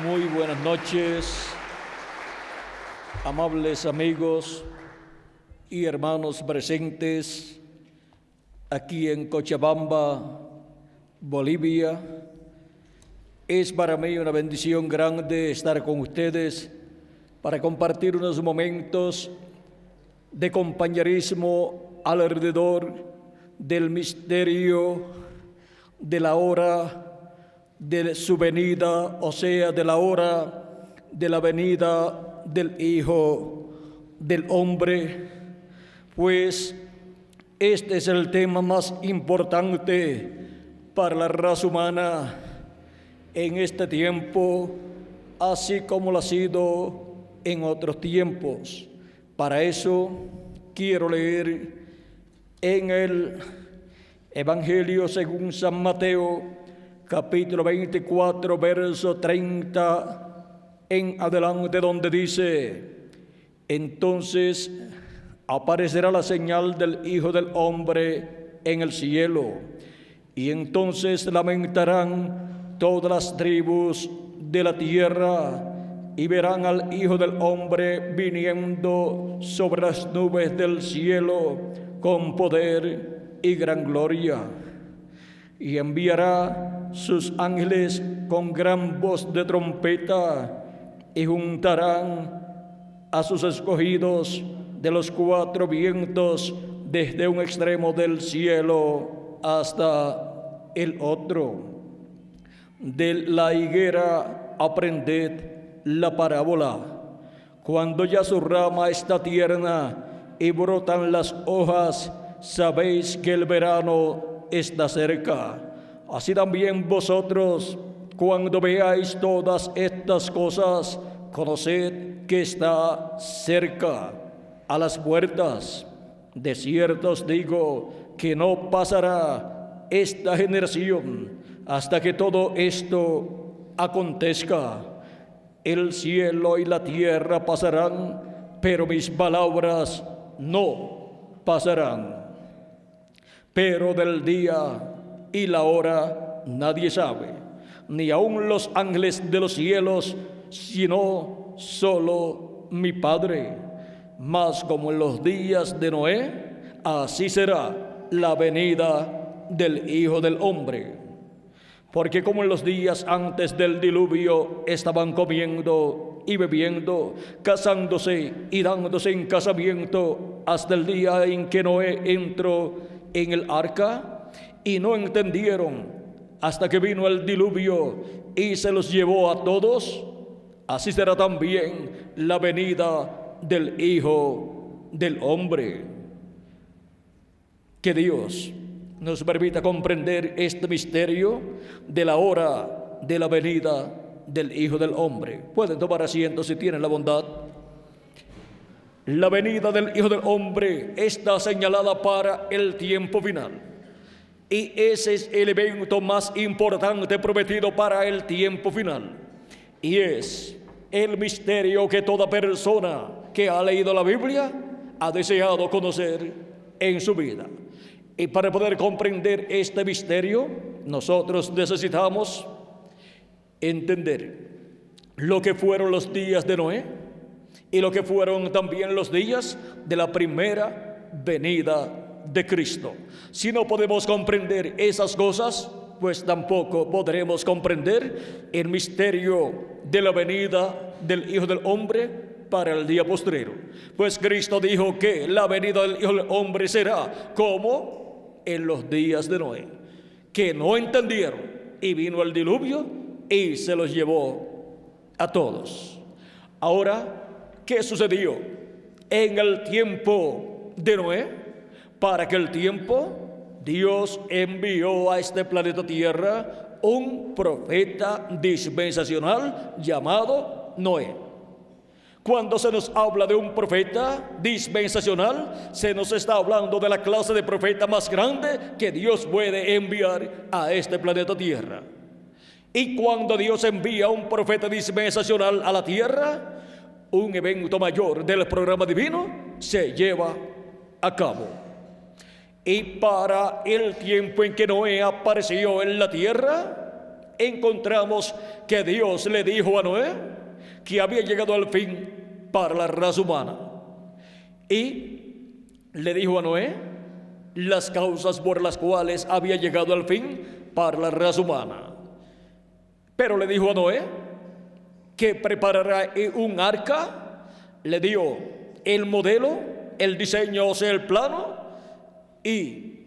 Muy buenas noches, amables amigos y hermanos presentes aquí en Cochabamba, Bolivia. Es para mí una bendición grande estar con ustedes para compartir unos momentos de compañerismo alrededor del misterio de la hora de su venida, o sea, de la hora de la venida del Hijo del Hombre, pues este es el tema más importante para la raza humana en este tiempo, así como lo ha sido en otros tiempos. Para eso quiero leer en el Evangelio según San Mateo, capítulo 24, verso 30 en adelante, donde dice: entonces aparecerá la señal del Hijo del Hombre en el cielo, y entonces lamentarán todas las tribus de la tierra, y verán al Hijo del Hombre viniendo sobre las nubes del cielo con poder y gran gloria. Y enviará sus ángeles con gran voz de trompeta, y juntarán a sus escogidos de los cuatro vientos, desde un extremo del cielo hasta el otro. De la higuera aprended la parábola. Cuando ya su rama está tierna y brotan las hojas, sabéis que el verano está cerca. Así también vosotros, cuando veáis todas estas cosas, conoced que está cerca, a las puertas. De cierto os digo que no pasará esta generación hasta que todo esto acontezca. El cielo y la tierra pasarán, pero mis palabras no pasarán. Pero del día y la hora nadie sabe, ni aun los ángeles de los cielos, sino solo mi Padre. Mas como en los días de Noé, así será la venida del Hijo del Hombre. Porque como en los días antes del diluvio estaban comiendo y bebiendo, casándose y dándose en casamiento, hasta el día en que Noé entró en el arca, y no entendieron hasta que vino el diluvio y se los llevó a todos, así será también la venida del Hijo del Hombre. Que Dios nos permita comprender este misterio de la hora de la venida del Hijo del Hombre. Pueden tomar asiento si tienen la bondad. La venida del Hijo del Hombre está señalada para el tiempo final, y ese es el evento más importante prometido para el tiempo final, y es el misterio que toda persona que ha leído la Biblia ha deseado conocer en su vida. Y para poder comprender este misterio, nosotros necesitamos entender lo que fueron los días de Noé y lo que fueron también los días de la primera venida de Cristo. Si no podemos comprender esas cosas, pues tampoco podremos comprender el misterio de la venida del Hijo del Hombre para el día postrero. Pues Cristo dijo que la venida del Hijo del Hombre será como en los días de Noé, que no entendieron, y vino el diluvio y se los llevó a todos. Ahora, ¿qué sucedió en el tiempo de Noé? Para aquel tiempo, Dios envió a este planeta Tierra un profeta dispensacional llamado Noé. Cuando se nos habla de un profeta dispensacional, se nos está hablando de la clase de profeta más grande que Dios puede enviar a este planeta Tierra. Y cuando Dios envía un profeta dispensacional a la tierra, un evento mayor del programa divino se lleva a cabo. Y para el tiempo en que Noé apareció en la tierra, encontramos que Dios le dijo a Noé que había llegado al fin para la raza humana. Y le dijo a Noé las causas por las cuales había llegado al fin para la raza humana. Pero le dijo a Noé que preparará un arca, le dio el modelo, el diseño, o sea, el plano, y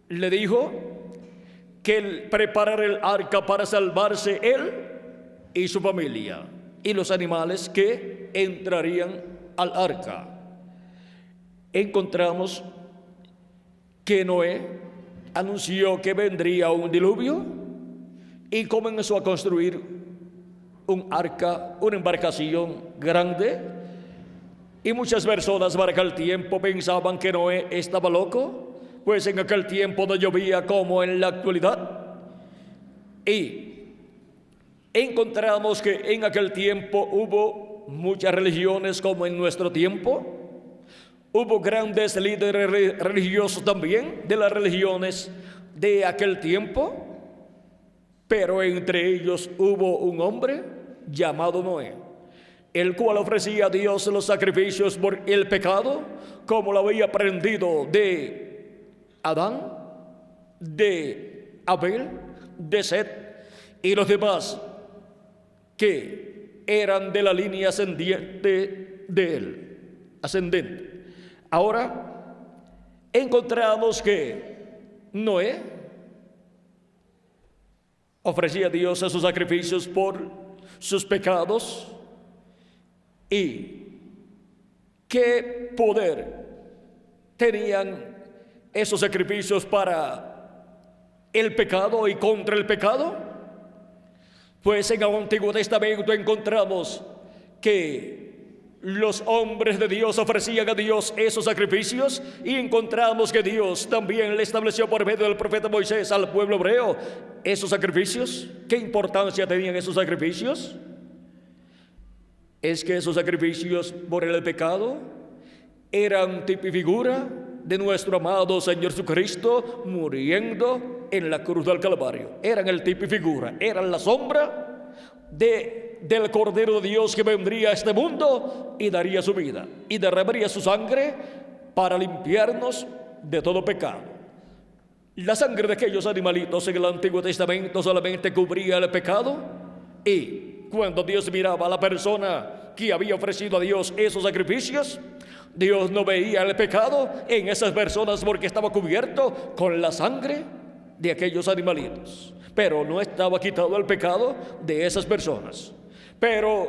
le dijo que él preparará el arca para salvarse él y su familia y los animales que entrarían al arca. Encontramos que Noé anunció que vendría un diluvio y comenzó a construir un arca, una embarcación grande. Y muchas personas para aquel tiempo pensaban que Noé estaba loco, pues en aquel tiempo no llovía como en la actualidad. Y encontramos que en aquel tiempo hubo muchas religiones como en nuestro tiempo. Hubo grandes líderes religiosos también de las religiones de aquel tiempo, pero entre ellos hubo un hombre llamado Noé, el cual ofrecía a Dios los sacrificios por el pecado, como lo había aprendido de Adán, de Abel, de Set y los demás que eran de la línea ascendiente de él, ascendente. Ahora encontramos que Noé ofrecía a Dios sus sacrificios por sus pecados. ¿Y qué poder tenían esos sacrificios para el pecado y contra el pecado? Pues en el Antiguo Testamento encontramos que los hombres de Dios ofrecían a Dios esos sacrificios, y encontramos que Dios también le estableció por medio del profeta Moisés al pueblo hebreo esos sacrificios. ¿Qué importancia tenían esos sacrificios? Es que esos sacrificios por el pecado eran tipo y figura de nuestro amado Señor Jesucristo muriendo en la cruz del Calvario. Eran el tipo y figura, eran la sombra del Cordero de Dios que vendría a este mundo y daría su vida y derramaría su sangre para limpiarnos de todo pecado. La sangre de aquellos animalitos en el Antiguo Testamento solamente cubría el pecado, y cuando Dios miraba a la persona que había ofrecido a Dios esos sacrificios, Dios no veía el pecado en esas personas porque estaba cubierto con la sangre de aquellos animalitos, pero no estaba quitado el pecado de esas personas. Pero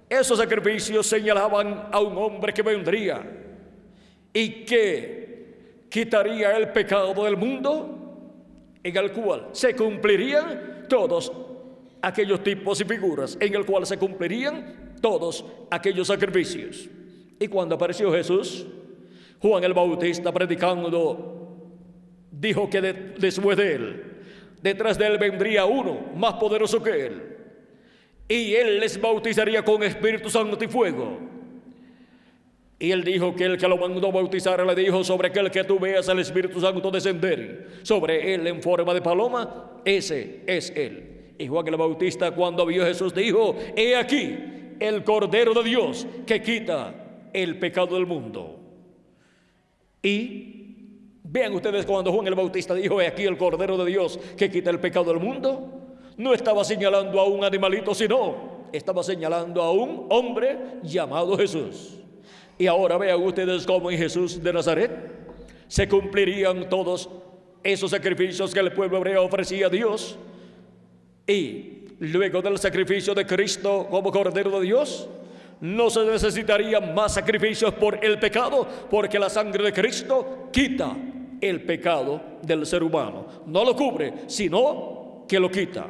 esos sacrificios señalaban a un hombre que vendría y que quitaría el pecado del mundo, en el cual se cumplirían todos aquellos tipos y figuras, en el cual se cumplirían todos aquellos sacrificios. Y cuando apareció Jesús, Juan el Bautista predicando dijo que después de él, detrás de él vendría uno más poderoso que él, y él les bautizaría con Espíritu Santo y fuego. Y él dijo que el que lo mandó a bautizar le dijo: sobre aquel que tú veas al Espíritu Santo descender sobre él en forma de paloma, ese es él. Y Juan el Bautista, cuando vio a Jesús, dijo: he aquí el Cordero de Dios que quita el pecado del mundo. Y vean ustedes, cuando Juan el Bautista dijo: he aquí el Cordero de Dios que quita el pecado del mundo, no estaba señalando a un animalito, sino estaba señalando a un hombre llamado Jesús. Y ahora vean ustedes cómo en Jesús de Nazaret se cumplirían todos esos sacrificios que el pueblo hebreo ofrecía a Dios. Y luego del sacrificio de Cristo como Cordero de Dios, no se necesitarían más sacrificios por el pecado, porque la sangre de Cristo quita el pecado del ser humano. No lo cubre, sino que lo quita.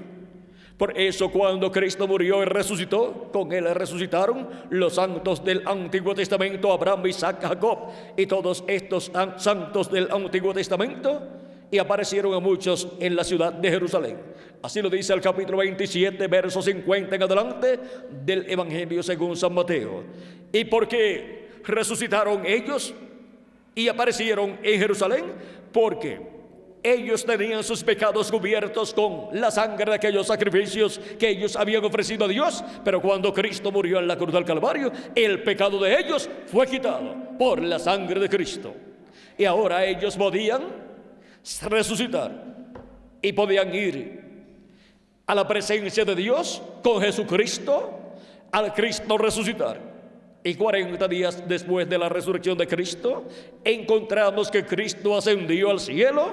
Por eso, cuando Cristo murió y resucitó, con él resucitaron los santos del Antiguo Testamento, Abraham, Isaac, Jacob y todos estos santos del Antiguo Testamento, y aparecieron a muchos en la ciudad de Jerusalén. Así lo dice el capítulo 27, verso 50 en adelante del Evangelio según San Mateo. ¿Y por qué resucitaron ellos y aparecieron en Jerusalén? Porque Ellos tenían sus pecados cubiertos con la sangre de aquellos sacrificios que ellos habían ofrecido a Dios, pero cuando Cristo murió en la cruz del Calvario, el pecado de ellos fue quitado por la sangre de Cristo. Y ahora ellos podían resucitar y podían ir a la presencia de Dios con Jesucristo, al Cristo resucitar. Y 40 días después de la resurrección de Cristo, encontramos que Cristo ascendió al cielo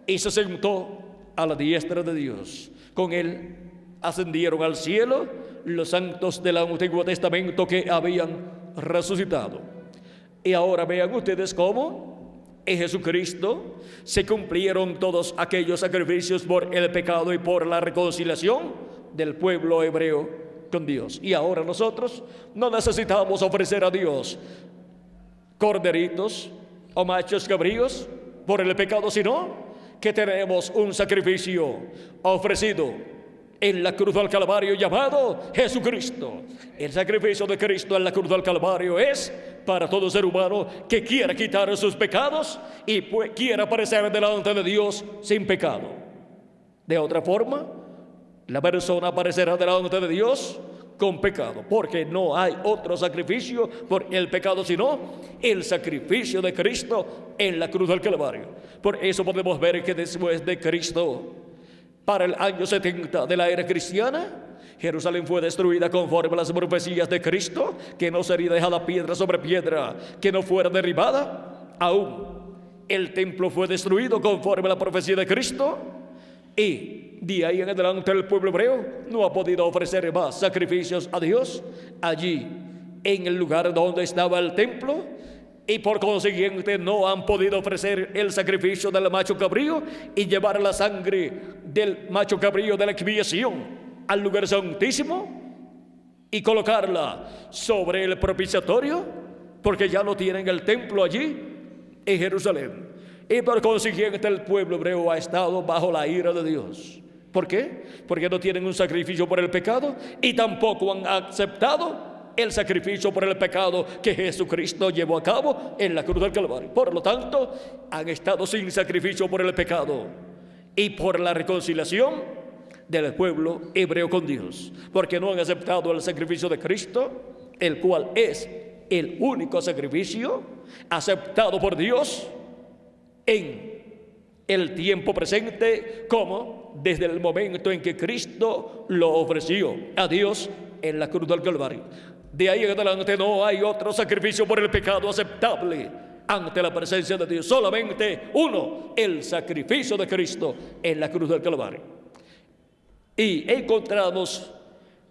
y se sentó a la diestra de Dios. Con Él ascendieron al cielo los santos del Antiguo Testamento que habían resucitado. Y ahora vean ustedes cómo en Jesucristo se cumplieron todos aquellos sacrificios por el pecado y por la reconciliación del pueblo hebreo con Dios. Y ahora nosotros no necesitamos ofrecer a Dios corderitos o machos cabríos por el pecado, sino que tenemos un sacrificio ofrecido en la cruz del Calvario llamado Jesucristo. El sacrificio de Cristo en la cruz del Calvario es para todo ser humano que quiera quitar sus pecados y quiera aparecer delante de Dios sin pecado. De otra forma, la persona aparecerá delante de Dios con pecado, porque no hay otro sacrificio por el pecado sino el sacrificio de Cristo en la cruz del Calvario. Por eso podemos ver que después de Cristo, para el año 70 de la era cristiana, Jerusalén fue destruida conforme a las profecías de Cristo, que no sería dejada piedra sobre piedra que no fuera derribada. Aún el templo fue destruido conforme a la profecía de Cristo, y de ahí en adelante el pueblo hebreo no ha podido ofrecer más sacrificios a Dios allí en el lugar donde estaba el templo, y por consiguiente no han podido ofrecer el sacrificio del macho cabrío y llevar la sangre del macho cabrío de la expiación al lugar santísimo y colocarla sobre el propiciatorio, porque ya no tienen el templo allí en Jerusalén. Y por consiguiente el pueblo hebreo ha estado bajo la ira de Dios. ¿Por qué? Porque no tienen un sacrificio por el pecado y tampoco han aceptado el sacrificio por el pecado que Jesucristo llevó a cabo en la cruz del Calvario. Por lo tanto, han estado sin sacrificio por el pecado y por la reconciliación del pueblo hebreo con Dios, porque no han aceptado el sacrificio de Cristo, el cual es el único sacrificio aceptado por Dios en el tiempo presente, como desde el momento en que Cristo lo ofreció a Dios en la cruz del Calvario. De ahí en adelante no hay otro sacrificio por el pecado aceptable ante la presencia de Dios. Solamente uno, el sacrificio de Cristo en la cruz del Calvario. Y encontramos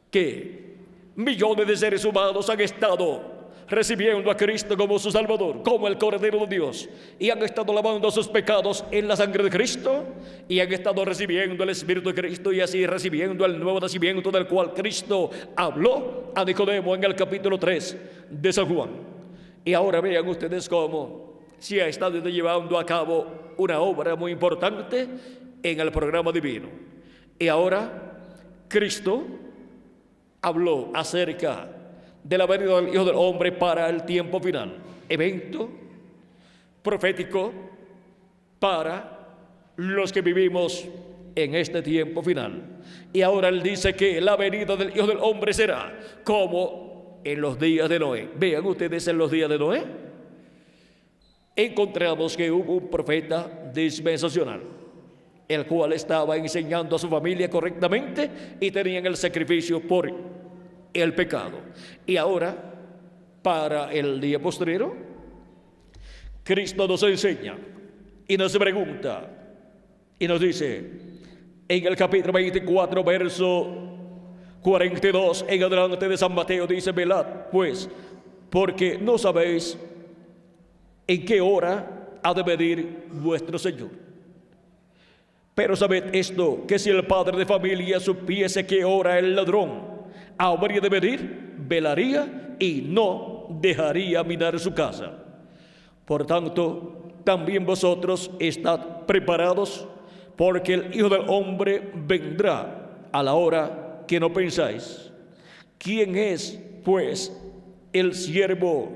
que millones de seres humanos han estado recibiendo a Cristo como su Salvador, como el Cordero de Dios, y han estado lavando sus pecados en la sangre de Cristo, y han estado recibiendo el Espíritu de Cristo, y así recibiendo el nuevo nacimiento del cual Cristo habló a Nicodemo en el capítulo 3 de San Juan. Y ahora vean ustedes cómo se ha estado llevando a cabo una obra muy importante en el programa divino. Y ahora Cristo habló acerca de la venida del Hijo del Hombre para el tiempo final, evento profético para los que vivimos en este tiempo final. Y ahora Él dice que la venida del Hijo del Hombre será como en los días de Noé. Vean ustedes, en los días de Noé encontramos que hubo un profeta dispensacional, el cual estaba enseñando a su familia correctamente y tenían el sacrificio por el pecado. Y ahora, para el día postrero, Cristo nos enseña y nos pregunta y nos dice en el capítulo 24, verso 42 en adelante de San Mateo, dice: velad pues, porque no sabéis en qué hora ha de venir vuestro Señor. Pero sabed esto, que si el padre de familia supiese qué hora el ladrón habría de venir, velaría y no dejaría minar su casa. Por tanto, también vosotros estad preparados, porque el Hijo del Hombre vendrá a la hora que no pensáis. ¿Quién es, pues, el siervo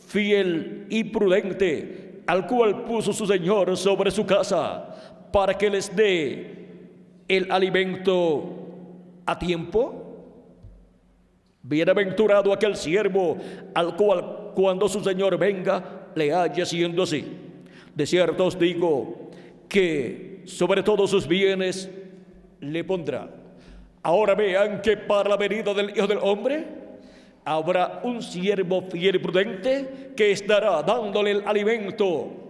fiel y prudente, al cual puso su Señor sobre su casa, para que les dé el alimento a tiempo? Bienaventurado aquel siervo al cual cuando su señor venga le haya siendo así. De cierto os digo que sobre todos sus bienes le pondrá. Ahora vean que para la venida del Hijo del Hombre habrá un siervo fiel y prudente que estará dándole el alimento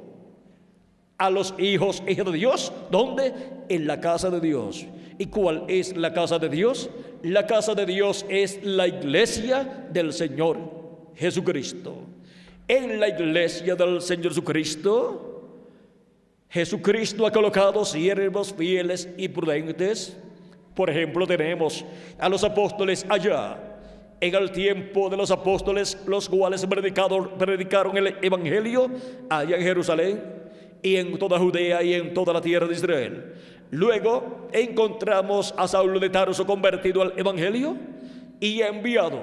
a los hijos e hijas de Dios. ¿Dónde? En la casa de Dios. ¿Y cuál es la casa de Dios? La casa de Dios es la iglesia del Señor Jesucristo. En la iglesia del Señor Jesucristo, Jesucristo ha colocado siervos fieles y prudentes. Por ejemplo, tenemos a los apóstoles allá, en el tiempo de los apóstoles, los cuales predicaron el evangelio allá en Jerusalén y en toda Judea y en toda la tierra de Israel. Luego encontramos a Saulo de Tarso convertido al evangelio y enviado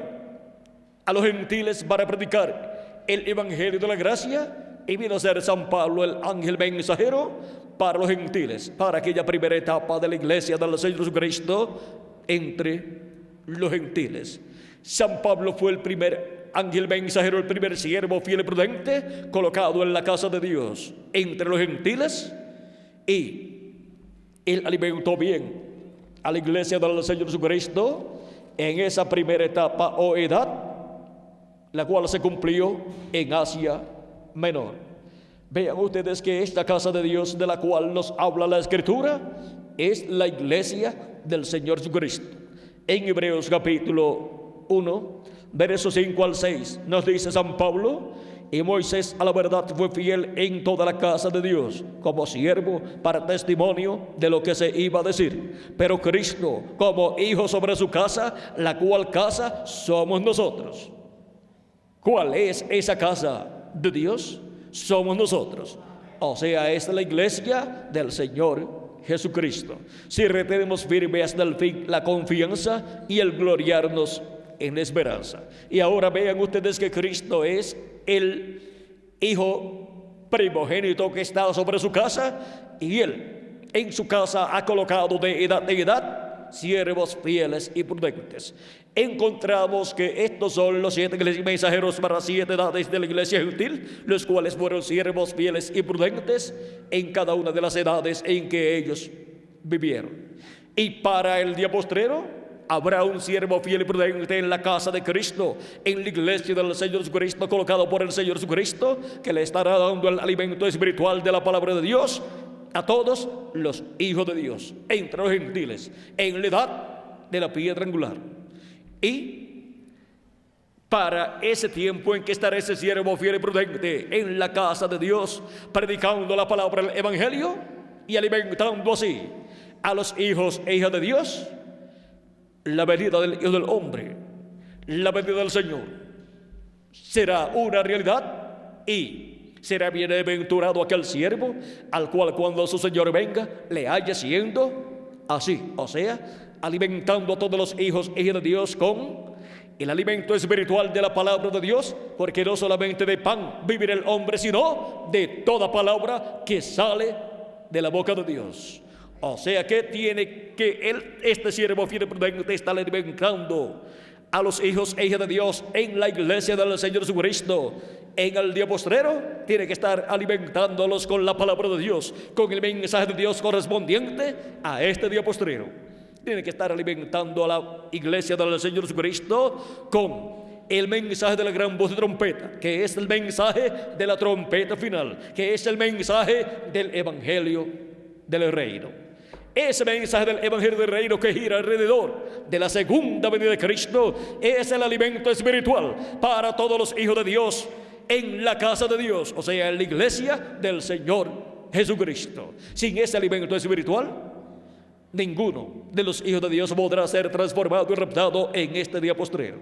a los gentiles para predicar el evangelio de la gracia, y vino a ser San Pablo el ángel mensajero para los gentiles, para aquella primera etapa de la iglesia del Señor Jesucristo entre los gentiles. San Pablo fue el primer ángel mensajero, el primer siervo fiel y prudente colocado en la casa de Dios entre los gentiles, y él alimentó bien a la iglesia del Señor Jesucristo en esa primera etapa o edad, la cual se cumplió en Asia Menor. Vean ustedes que esta casa de Dios de la cual nos habla la Escritura es la iglesia del Señor Jesucristo. En Hebreos capítulo 1, versos 5 al 6, nos dice San Pablo: y Moisés a la verdad fue fiel en toda la casa de Dios, como siervo para testimonio de lo que se iba a decir. Pero Cristo como hijo sobre su casa, la cual casa somos nosotros. ¿Cuál es esa casa de Dios? Somos nosotros. O sea, es la iglesia del Señor Jesucristo. Si retenemos firme hasta el fin la confianza y el gloriarnos en la esperanza. Y ahora vean ustedes que Cristo es el hijo primogénito que está sobre su casa, y él en su casa ha colocado de edad en edad siervos fieles y prudentes. Encontramos que estos son los 7 mensajeros para 7 edades de la iglesia gentil, los cuales fueron siervos fieles y prudentes en cada una de las edades en que ellos vivieron. Y para el día postrero habrá un siervo fiel y prudente en la casa de Cristo, en la iglesia del Señor Jesucristo, colocado por el Señor Jesucristo, que le estará dando el alimento espiritual de la palabra de Dios a todos los hijos de Dios, entre los gentiles, en la edad de la piedra angular. Y para ese tiempo en que estará ese siervo fiel y prudente en la casa de Dios, predicando la palabra del evangelio y alimentando así a los hijos e hijas de Dios, la venida del Hijo del Hombre, la venida del Señor, será una realidad, y será bienaventurado aquel siervo al cual cuando su Señor venga le haya siendo así, o sea, alimentando a todos los hijos e hijas de Dios con el alimento espiritual de la palabra de Dios, porque no solamente de pan vivirá el hombre, sino de toda palabra que sale de la boca de Dios. O sea que tiene que este siervo fiel y prudente está alimentando a los hijos e hijas de Dios en la iglesia del Señor Jesucristo. En el día postrero tiene que estar alimentándolos con la palabra de Dios, con el mensaje de Dios correspondiente a este día postrero. Tiene que estar alimentando a la iglesia del Señor Jesucristo con el mensaje de la gran voz de trompeta, que es el mensaje de la trompeta final, que es el mensaje del evangelio del reino. Ese mensaje del evangelio del reino que gira alrededor de la segunda venida de Cristo es el alimento espiritual para todos los hijos de Dios en la casa de Dios, o sea, en la iglesia del Señor Jesucristo. Sin ese alimento espiritual, ninguno de los hijos de Dios podrá ser transformado y raptado en este día postrero.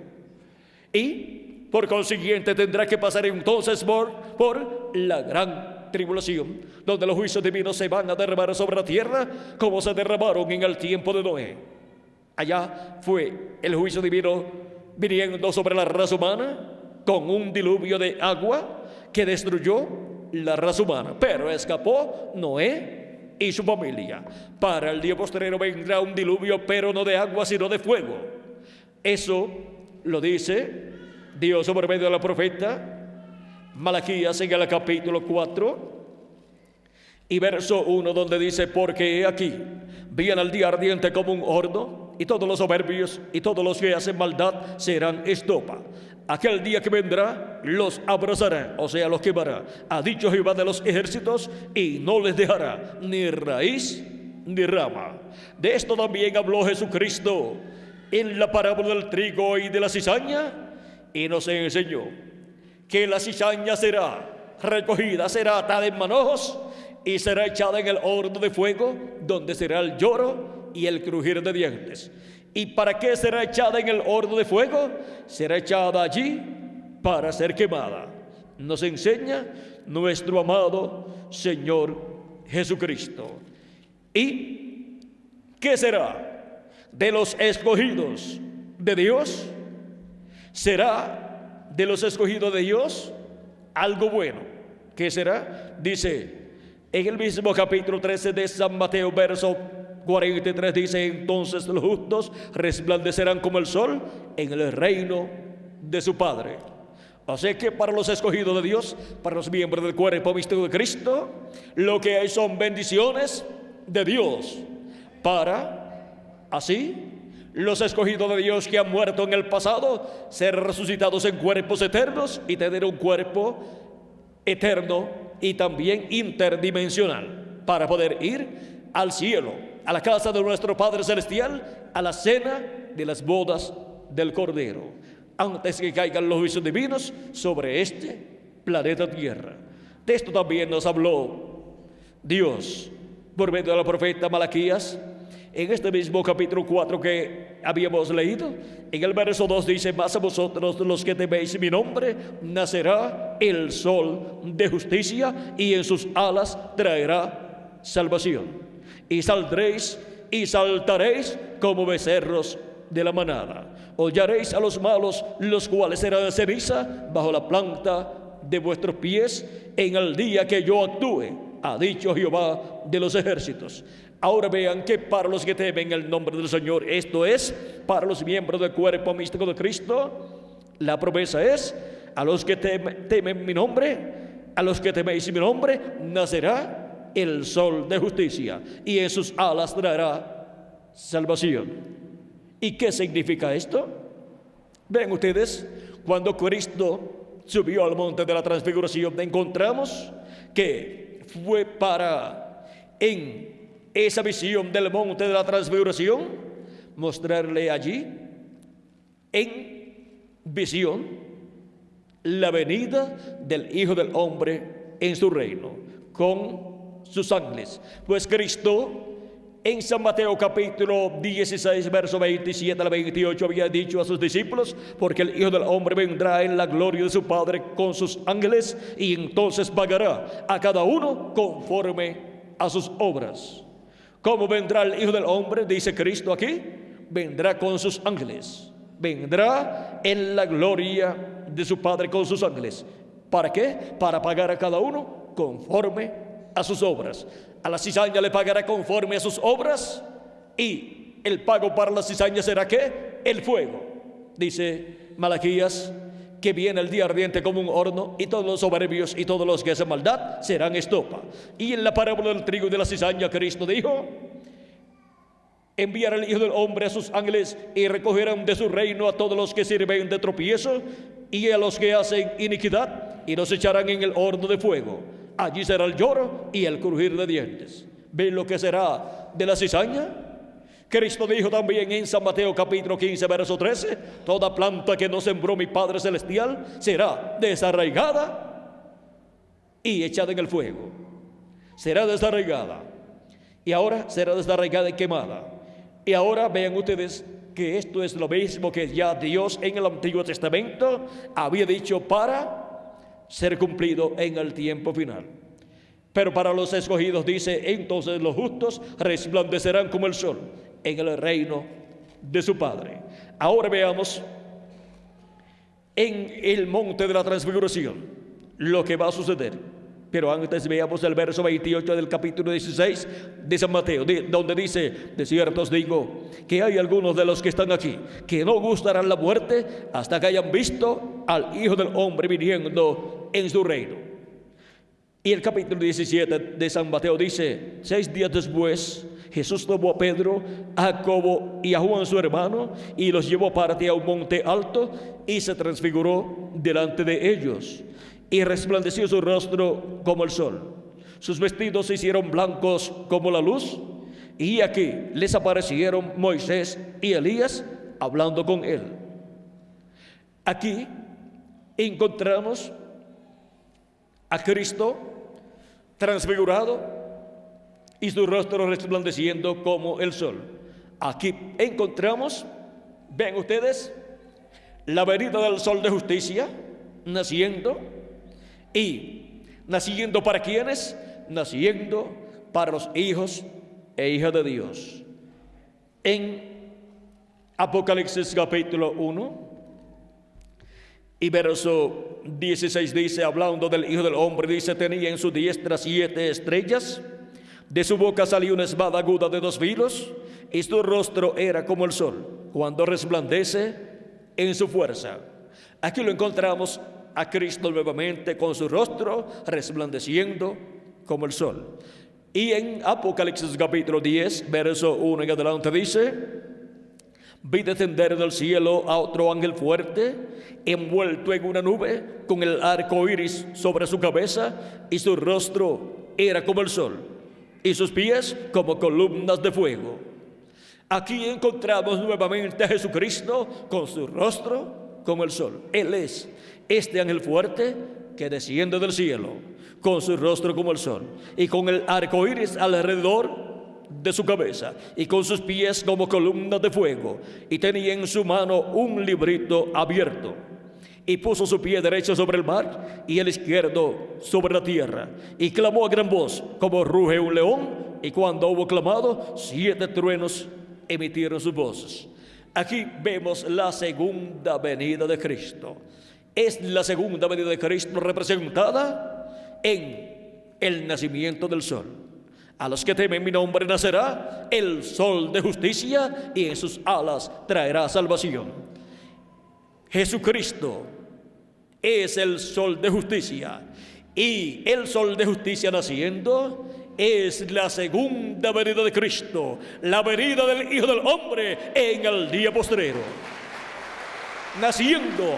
Y por consiguiente tendrá que pasar entonces por la gran tribulación, donde los juicios divinos se van a derramar sobre la tierra como se derramaron en el tiempo de Noé. Allá fue el juicio divino viniendo sobre la raza humana con un diluvio de agua que destruyó la raza humana, pero escapó Noé y su familia. Para el día postrero vendrá un diluvio, pero no de agua, sino de fuego. Eso lo dice Dios por medio de la profeta Malaquías en el capítulo 4 y verso 1, donde dice: porque he aquí, viene el día ardiente como un horno, y todos los soberbios y todos los que hacen maldad serán estopa. Aquel día que vendrá los abrazará, o sea, los quemará, ha dicho Jehová de los ejércitos, y no les dejará ni raíz ni rama. De esto también habló Jesucristo en la parábola del trigo y de la cizaña, y nos enseñó que la cizaña será recogida, será atada en manojos y será echada en el horno de fuego, donde será el lloro y el crujir de dientes. ¿Y para qué será echada en el horno de fuego? Será echada allí para ser quemada. Nos enseña nuestro amado Señor Jesucristo. ¿Y qué será de los escogidos de Dios? ¿Será de los escogidos de Dios algo bueno? ¿Qué será? Dice en el mismo capítulo 13 de San Mateo, verso 43, dice: entonces los justos resplandecerán como el sol en el reino de su Padre. O sea que para los escogidos de Dios, para los miembros del cuerpo místico de Cristo, lo que hay son bendiciones de Dios. Para así los escogidos de Dios que han muerto en el pasado ser resucitados en cuerpos eternos y tener un cuerpo eterno y también interdimensional, para poder ir al cielo, a la casa de nuestro Padre Celestial, a la cena de las bodas del Cordero, antes que caigan los juicios divinos sobre este planeta Tierra. De esto también nos habló Dios por medio del profeta Malaquías en este mismo capítulo 4 que habíamos leído. En el verso 2 dice: mas a vosotros los que teméis mi nombre nacerá el sol de justicia, y en sus alas traerá salvación, y saldréis y saltaréis como becerros de la manada. Hollaréis a los malos, los cuales serán ceniza bajo la planta de vuestros pies en el día que yo actúe, ha dicho Jehová de los ejércitos. Ahora vean que para los que temen el nombre del Señor, esto es, para los miembros del cuerpo místico de Cristo, la promesa es: a los que temen mi nombre, a los que teméis mi nombre, nacerá el sol de justicia, y en sus alas traerá salvación. ¿Y qué significa esto? Ven ustedes, cuando Cristo subió al monte de la transfiguración, encontramos que fue para, en esa visión del monte de la transfiguración, mostrarle allí en visión la venida del Hijo del Hombre en su reino con sus ángeles. Pues Cristo en San Mateo capítulo 16 verso 27 al 28 había dicho a sus discípulos: porque el Hijo del Hombre vendrá en la gloria de su Padre con sus ángeles, y entonces pagará a cada uno conforme a sus obras. ¿Cómo vendrá el Hijo del Hombre? Dice Cristo aquí: vendrá con sus ángeles, vendrá en la gloria de su Padre con sus ángeles. ¿Para qué? Para pagar a cada uno conforme a sus obras. A la cizaña le pagará conforme a sus obras, y el pago para la cizaña será ¿qué? El fuego. Dice Malaquías que viene el día ardiente como un horno, y todos los soberbios y todos los que hacen maldad serán estopa. Y en la parábola del trigo y de la cizaña, Cristo dijo: enviará el Hijo del Hombre a sus ángeles, y recogerán de su reino a todos los que sirven de tropiezo y a los que hacen iniquidad, y los echarán en el horno de fuego. Allí será el lloro y el crujir de dientes. ¿Ven lo que será de la cizaña? Cristo dijo también en San Mateo capítulo 15 verso 13: toda planta que no sembró mi Padre Celestial será desarraigada y echada en el fuego. Será desarraigada, y ahora será desarraigada y quemada. Y ahora vean ustedes que esto es lo mismo que ya Dios en el Antiguo Testamento había dicho para ser cumplido en el tiempo final. Pero para los escogidos dice: entonces los justos resplandecerán como el sol en el reino de su Padre. Ahora veamos en el monte de la transfiguración lo que va a suceder. Pero antes veamos el verso 28 del capítulo 16 de San Mateo, donde dice: de cierto os digo que hay algunos de los que están aquí que no gustarán la muerte hasta que hayan visto al Hijo del Hombre viniendo en su reino. Y el capítulo 17 de San Mateo dice: 6 días después, Jesús tomó a Pedro, a Jacobo y a Juan su hermano, y los llevó aparte a un monte alto, y se transfiguró delante de ellos, y resplandeció su rostro como el sol. Sus vestidos se hicieron blancos como la luz, y aquí les aparecieron Moisés y Elías hablando con él. Aquí encontramos a Cristo transfigurado y su rostro resplandeciendo como el sol. Aquí encontramos, ven ustedes, la venida del sol de justicia naciendo. ¿Y naciendo para quiénes? Naciendo para los hijos e hijas de Dios. En Apocalipsis capítulo 1 y verso 16 dice, hablando del Hijo del Hombre, dice: tenía en su diestra 7 estrellas, de su boca salió una espada aguda de 2 filos, y su rostro era como el sol, cuando resplandece en su fuerza. Aquí lo encontramos a Cristo nuevamente con su rostro resplandeciendo como el sol. Y en Apocalipsis capítulo 10, verso 1 en adelante dice: vi descender del cielo a otro ángel fuerte, envuelto en una nube, con el arco iris sobre su cabeza, y su rostro era como el sol, y sus pies como columnas de fuego. Aquí encontramos nuevamente a Jesucristo con su rostro como el sol. Él es este ángel fuerte que desciende del cielo, con su rostro como el sol, y con el arco iris alrededor de su cabeza, y con sus pies como columnas de fuego, y tenía en su mano un librito abierto, y puso su pie derecho sobre el mar y el izquierdo sobre la tierra, y clamó a gran voz como ruge un león, y cuando hubo clamado, 7 truenos emitieron sus voces. Aquí vemos la segunda venida de Cristo. Es la segunda venida de Cristo representada en el nacimiento del sol. A los que temen mi nombre nacerá el sol de justicia, y en sus alas traerá salvación. Jesucristo es el sol de justicia, y el sol de justicia naciendo es la segunda venida de Cristo, la venida del Hijo del Hombre en el día postrero, naciendo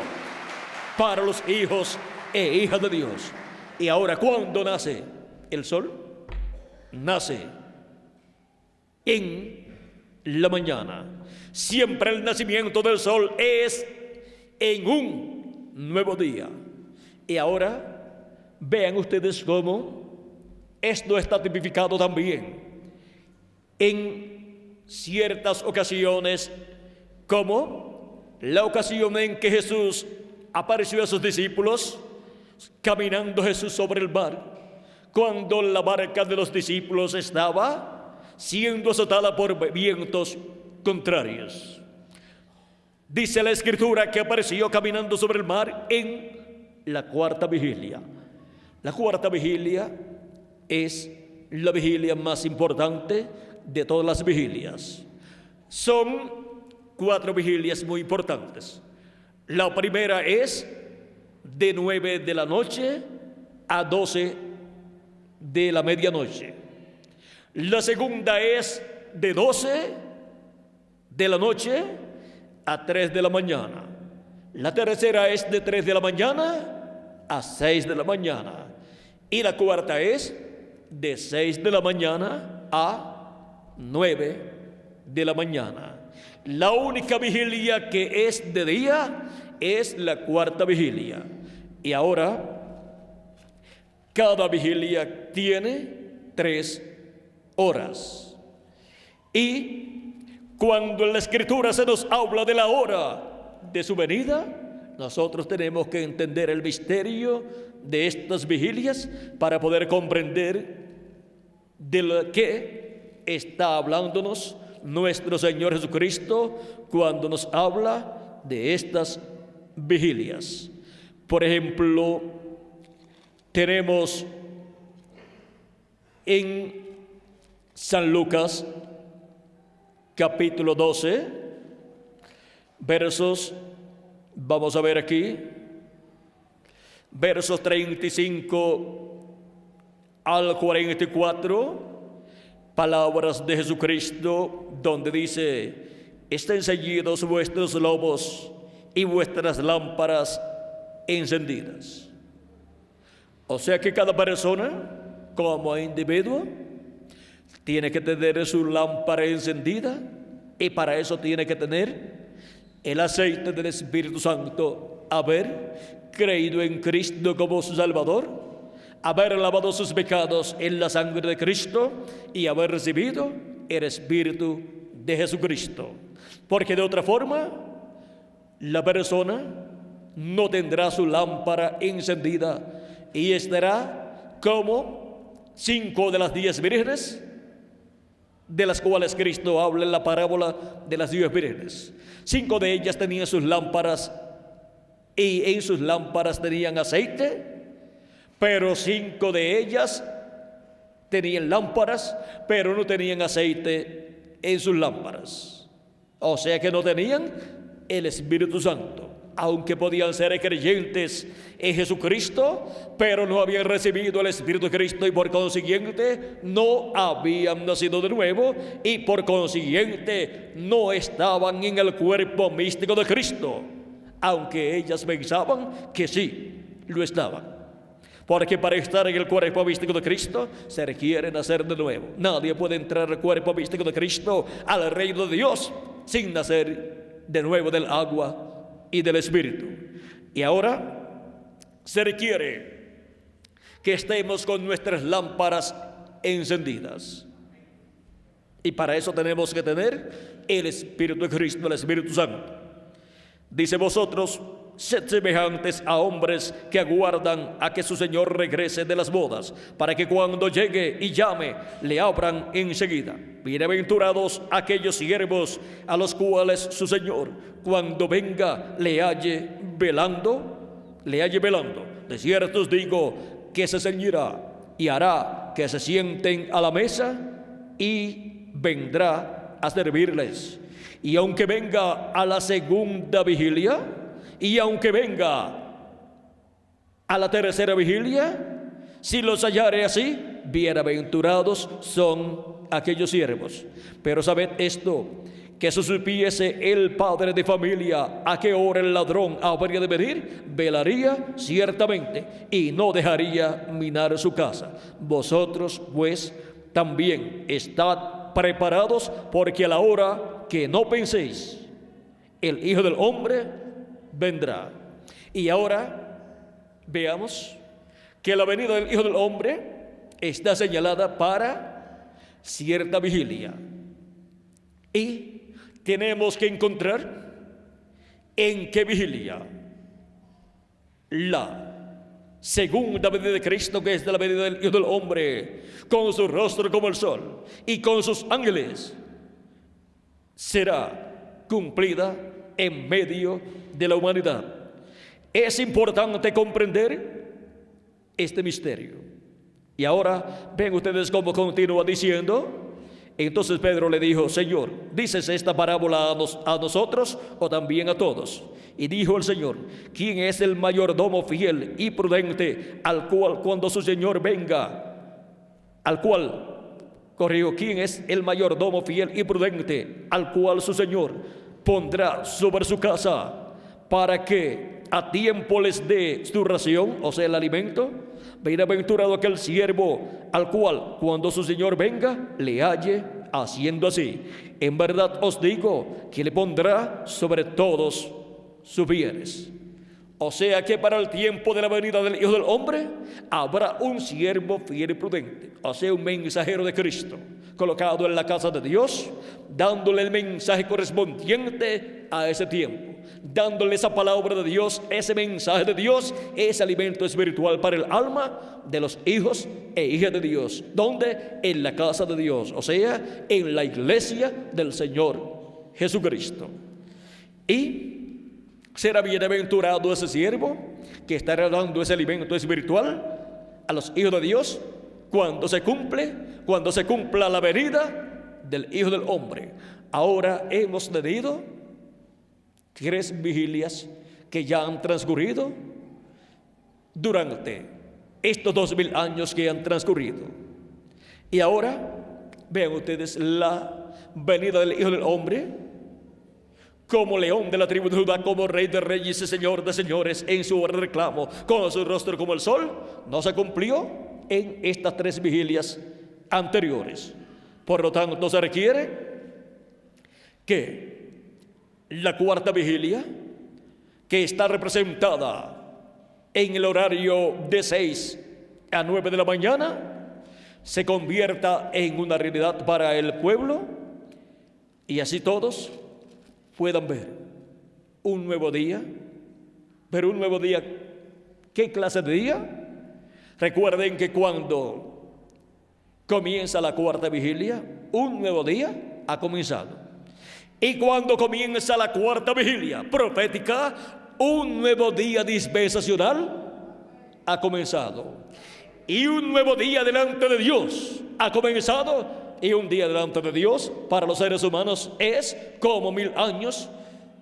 para los hijos e hijas de Dios. Y ahora, ¿cuándo nace el sol? Nace en la mañana. Siempre el nacimiento del sol es en un nuevo día. Y ahora vean ustedes cómo esto está tipificado también en ciertas ocasiones, como la ocasión en que Jesús apareció a sus discípulos, caminando Jesús sobre el mar, cuando la barca de los discípulos estaba siendo azotada por vientos contrarios. Dice la Escritura que apareció caminando sobre el mar en la 4ª vigilia. La 4ª vigilia es la vigilia más importante de todas las vigilias. Son 4 vigilias muy importantes. La primera es de 9 de la noche a 12 de la medianoche. La segunda es de 12 de la noche a 3 de la mañana. La tercera es de 3 de la mañana a 6 de la mañana. Y la cuarta es de 6 de la mañana a 9 de la mañana. La única vigilia que es de día es la 4ª vigilia. Y ahora, cada vigilia tiene 3 horas. Y cuando en la Escritura se nos habla de la hora de su venida, nosotros tenemos que entender el misterio de estas vigilias para poder comprender de lo que está hablándonos nuestro Señor Jesucristo cuando nos habla de estas vigilias. Por ejemplo, tenemos en San Lucas, capítulo 12, vamos a ver aquí, versos 35 al 44, palabras de Jesucristo, donde dice: estén ceñidos vuestros lomos y vuestras lámparas encendidas. O sea que cada persona, como individuo, tiene que tener su lámpara encendida, y para eso tiene que tener el aceite del Espíritu Santo, haber creído en Cristo como su Salvador, haber lavado sus pecados en la sangre de Cristo y haber recibido el Espíritu de Jesucristo. Porque de otra forma, la persona no tendrá su lámpara encendida y estará como 5 de las 10 vírgenes, de las cuales Cristo habla en la parábola de las 10 vírgenes. 5 de ellas tenían sus lámparas y en sus lámparas tenían aceite, pero 5 de ellas tenían lámparas, pero no tenían aceite en sus lámparas. O sea que no tenían el Espíritu Santo. Aunque podían ser creyentes en Jesucristo, pero no habían recibido el Espíritu de Cristo y por consiguiente no habían nacido de nuevo y por consiguiente no estaban en el cuerpo místico de Cristo, aunque ellas pensaban que sí lo estaban. Porque para estar en el cuerpo místico de Cristo se requiere nacer de nuevo. Nadie puede entrar al cuerpo místico de Cristo, al reino de Dios, sin nacer de nuevo del agua y del Espíritu. Y ahora se requiere que estemos con nuestras lámparas encendidas. Y para eso tenemos que tener el Espíritu de Cristo, el Espíritu Santo. Dice: vosotros sed semejantes a hombres que aguardan a que su Señor regrese de las bodas, para que cuando llegue y llame, le abran enseguida. Bienaventurados aquellos siervos a los cuales su Señor, cuando venga, le halle velando. De cierto os digo que se ceñirá y hará que se sienten a la mesa y vendrá a servirles. Y aunque venga a la segunda vigilia, y aunque venga a la tercera vigilia, si los hallare así, bienaventurados son aquellos siervos. Pero sabed esto, que si supiese el padre de familia a qué hora el ladrón habría de venir, velaría ciertamente y no dejaría minar su casa. Vosotros pues también estad preparados, porque a la hora que no penséis, el Hijo del Hombre vendrá. Y ahora veamos que la venida del Hijo del Hombre está señalada para cierta vigilia. Y tenemos que encontrar en qué vigilia. La segunda venida de Cristo, que es la venida del Hijo del Hombre, con su rostro como el sol y con sus ángeles, será cumplida en medio de la humanidad. Es importante comprender este misterio. Y ahora ven ustedes cómo continúa diciendo. Entonces Pedro le dijo: Señor, ¿dices esta parábola a nosotros o también a todos? Y dijo el Señor: ¿quién es el mayordomo fiel y prudente al cual cuando su Señor venga, ¿quién es el mayordomo fiel y prudente al cual su Señor pondrá sobre su casa para que a tiempo les dé su ración, o sea, el alimento? Bienaventurado aquel siervo al cual cuando su Señor venga le halle haciendo así. En verdad os digo que le pondrá sobre todos sus bienes. O sea que para el tiempo de la venida del Hijo del Hombre habrá un siervo fiel y prudente, o sea, un mensajero de Cristo, colocado en la casa de Dios, dándole el mensaje correspondiente a ese tiempo, dándole esa palabra de Dios, ese mensaje de Dios, ese alimento espiritual para el alma de los hijos e hijas de Dios. ¿Dónde? En la casa de Dios, o sea, en la iglesia del Señor Jesucristo. Y será bienaventurado ese siervo que estará dando ese alimento espiritual a los hijos de Dios cuando se cumpla la venida del Hijo del Hombre. Ahora hemos tenido 3 vigilias que ya han transcurrido durante estos 2000 años que han transcurrido. Y ahora vean ustedes la venida del Hijo del Hombre como león de la tribu de Judá, como rey de reyes y señor de señores, en su reclamo, con su rostro como el sol. No se cumplió en estas 3 vigilias anteriores. Por lo tanto, se requiere que la 4ª vigilia, que está representada en el horario de 6 a 9 de la mañana, se convierta en una realidad para el pueblo, y así todos puedan ver un nuevo día. Pero un nuevo día, ¿qué clase de día? Recuerden que cuando comienza la 4ª vigilia, un nuevo día ha comenzado. Y cuando comienza la 4ª vigilia profética, un nuevo día dispensacional ha comenzado. Y un nuevo día delante de Dios ha comenzado. Y un día delante de Dios para los seres humanos es como 1000 años.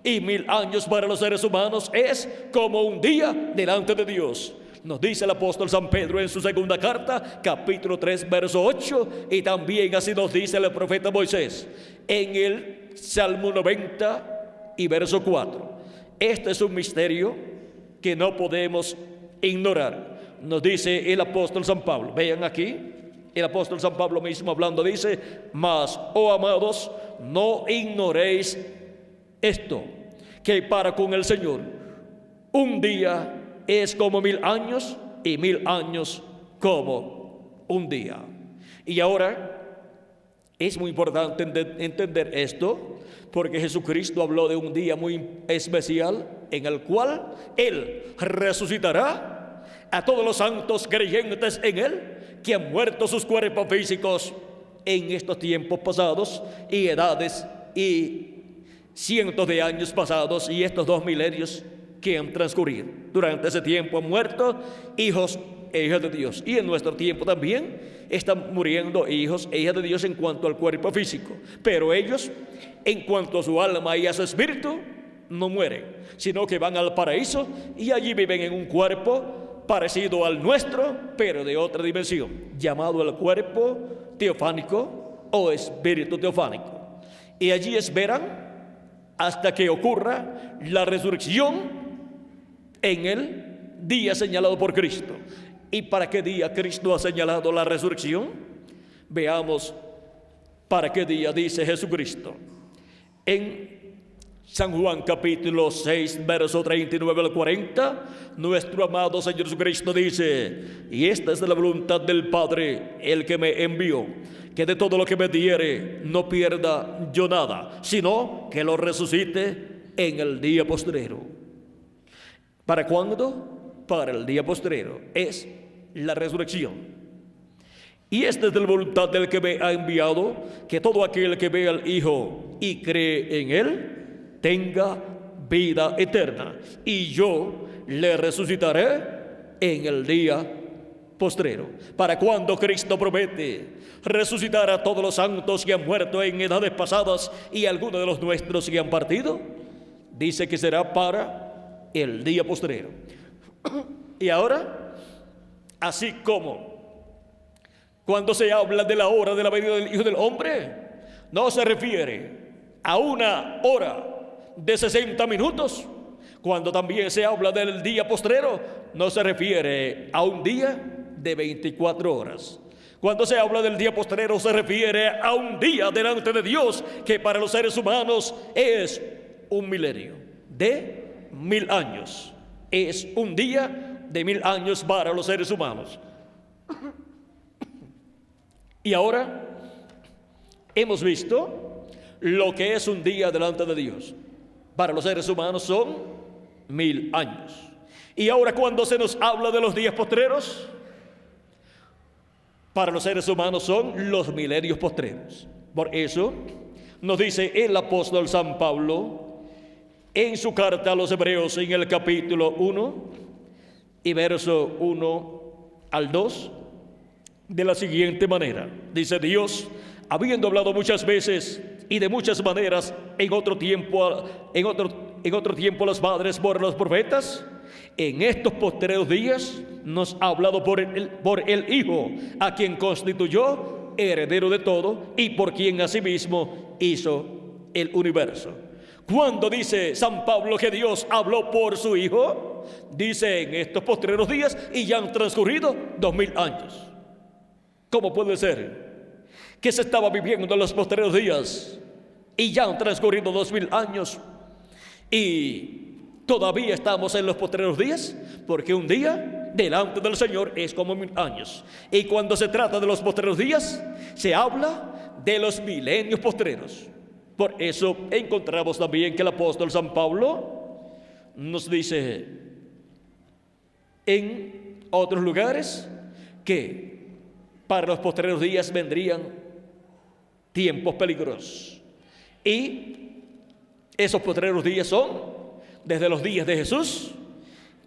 Y 1000 años para los seres humanos es como un día delante de Dios. Nos dice el apóstol San Pedro en su 2ª carta, capítulo 3, verso 8. Y también así nos dice el profeta Moisés en el Salmo 90 y verso 4. Este es un misterio que no podemos ignorar. Nos dice el apóstol San Pablo. Vean aquí, el apóstol San Pablo mismo hablando dice: mas, oh amados, no ignoréis esto, que para con el Señor un día es como 1000 años, y 1000 años como un día. Y ahora es muy importante entender esto, porque Jesucristo habló de un día muy especial en el cual Él resucitará a todos los santos creyentes en Él, que han muerto sus cuerpos físicos en estos tiempos pasados y edades y cientos de años pasados, y estos 2 milenios que han transcurrido. Durante ese tiempo han muerto hijos e hijas de Dios, y en nuestro tiempo también están muriendo hijos e hijas de Dios en cuanto al cuerpo físico, pero ellos, en cuanto a su alma y a su espíritu, no mueren, sino que van al paraíso y allí viven en un cuerpo parecido al nuestro, pero de otra dimensión, llamado el cuerpo teofánico o espíritu teofánico. Y allí esperan hasta que ocurra la resurrección en el día señalado por Cristo. ¿Y para qué día Cristo ha señalado la resurrección? Veamos para qué día dice Jesucristo. En San Juan capítulo 6, verso 39 al 40, nuestro amado Señor Jesucristo dice: y esta es la voluntad del Padre, el que me envió, que de todo lo que me diere no pierda yo nada, sino que lo resucite en el día postrero. ¿Para cuándo? Para el día postrero. Es la resurrección. Y esta es la voluntad del que me ha enviado, que todo aquel que ve al Hijo y cree en Él tenga vida eterna, y yo le resucitaré en el día postrero. ¿Para cuándo Cristo promete resucitar a todos los santos que han muerto en edades pasadas y algunos de los nuestros que han partido? Dice que será para el día postrero. Y ahora, así como cuando se habla de la hora de la venida del Hijo del Hombre, no se refiere a una hora de 60 minutos. Cuando también se habla del día postrero, no se refiere a un día de 24 horas. Cuando se habla del día postrero, se refiere a un día delante de Dios, que para los seres humanos es un milenio de 1000 años. Es un día de 1000 años para los seres humanos. Y ahora hemos visto lo que es un día delante de Dios. Para los seres humanos son 1000 años. Y ahora, cuando se nos habla de los días postreros, para los seres humanos son los milenios postreros. Por eso nos dice el apóstol San Pablo en su carta a los Hebreos, en el capítulo 1 y verso 1 al 2, de la siguiente manera. Dice: Dios, habiendo hablado muchas veces y de muchas maneras en otro tiempo a los padres por los profetas, en estos postreros días nos ha hablado por el Hijo, a quien constituyó heredero de todo y por quien asimismo hizo el universo. Cuando dice San Pablo que Dios habló por su Hijo, dice en estos postreros días, y ya han transcurrido 2000 años. ¿Cómo puede ser que se estaba viviendo en los postreros días y ya han transcurrido 2000 años y todavía estamos en los postreros días? Porque un día delante del Señor es como 1000 años. Y cuando se trata de los postreros días, se habla de los milenios postreros. Por eso encontramos también que el apóstol San Pablo nos dice en otros lugares que para los postreros días vendrían tiempos peligrosos. Y esos postreros días son desde los días de Jesús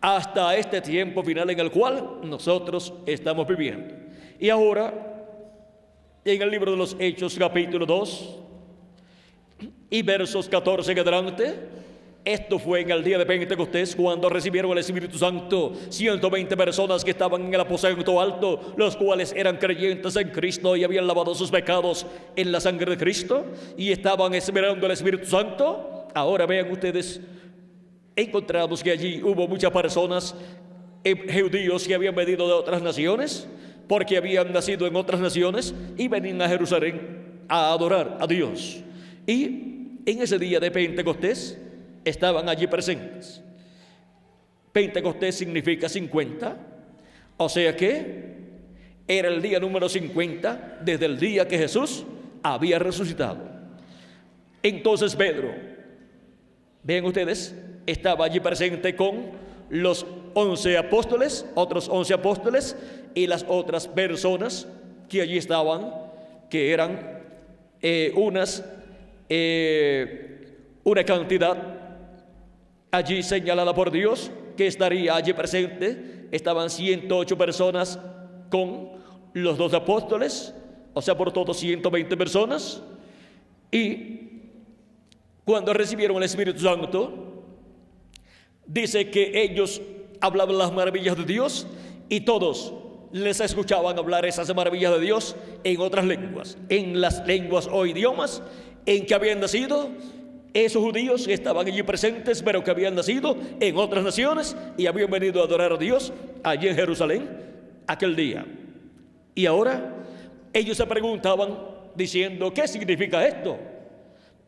hasta este tiempo final en el cual nosotros estamos viviendo. Y ahora, en el libro de los Hechos, capítulo 2 y versos 14 en adelante, esto fue en el día de Pentecostés, cuando recibieron el Espíritu Santo 120 personas que estaban en el aposento alto, los cuales eran creyentes en Cristo y habían lavado sus pecados en la sangre de Cristo y estaban esperando el Espíritu Santo. Ahora vean ustedes, encontramos que allí hubo muchas personas, judíos que habían venido de otras naciones, porque habían nacido en otras naciones y venían a Jerusalén a adorar a Dios. Y en ese día de Pentecostés estaban allí presentes. Pentecostés significa 50, o sea que era el día número 50 desde el día que Jesús había resucitado. Entonces Pedro, vean ustedes, estaba allí presente con los 11 apóstoles, otros 11 apóstoles y las otras personas que allí estaban, que eran una cantidad allí señalada por Dios que estaría allí presente. Estaban 108 personas con los 2 apóstoles, o sea, por todo 120 personas. Y cuando recibieron el Espíritu Santo, dice que ellos hablaban las maravillas de Dios y todos les escuchaban hablar esas maravillas de Dios en otras lenguas, en las lenguas o idiomas en que habían nacido esos judíos que estaban allí presentes, pero que habían nacido en otras naciones y habían venido a adorar a Dios allí en Jerusalén aquel día. Y ahora ellos se preguntaban diciendo: ¿qué significa esto?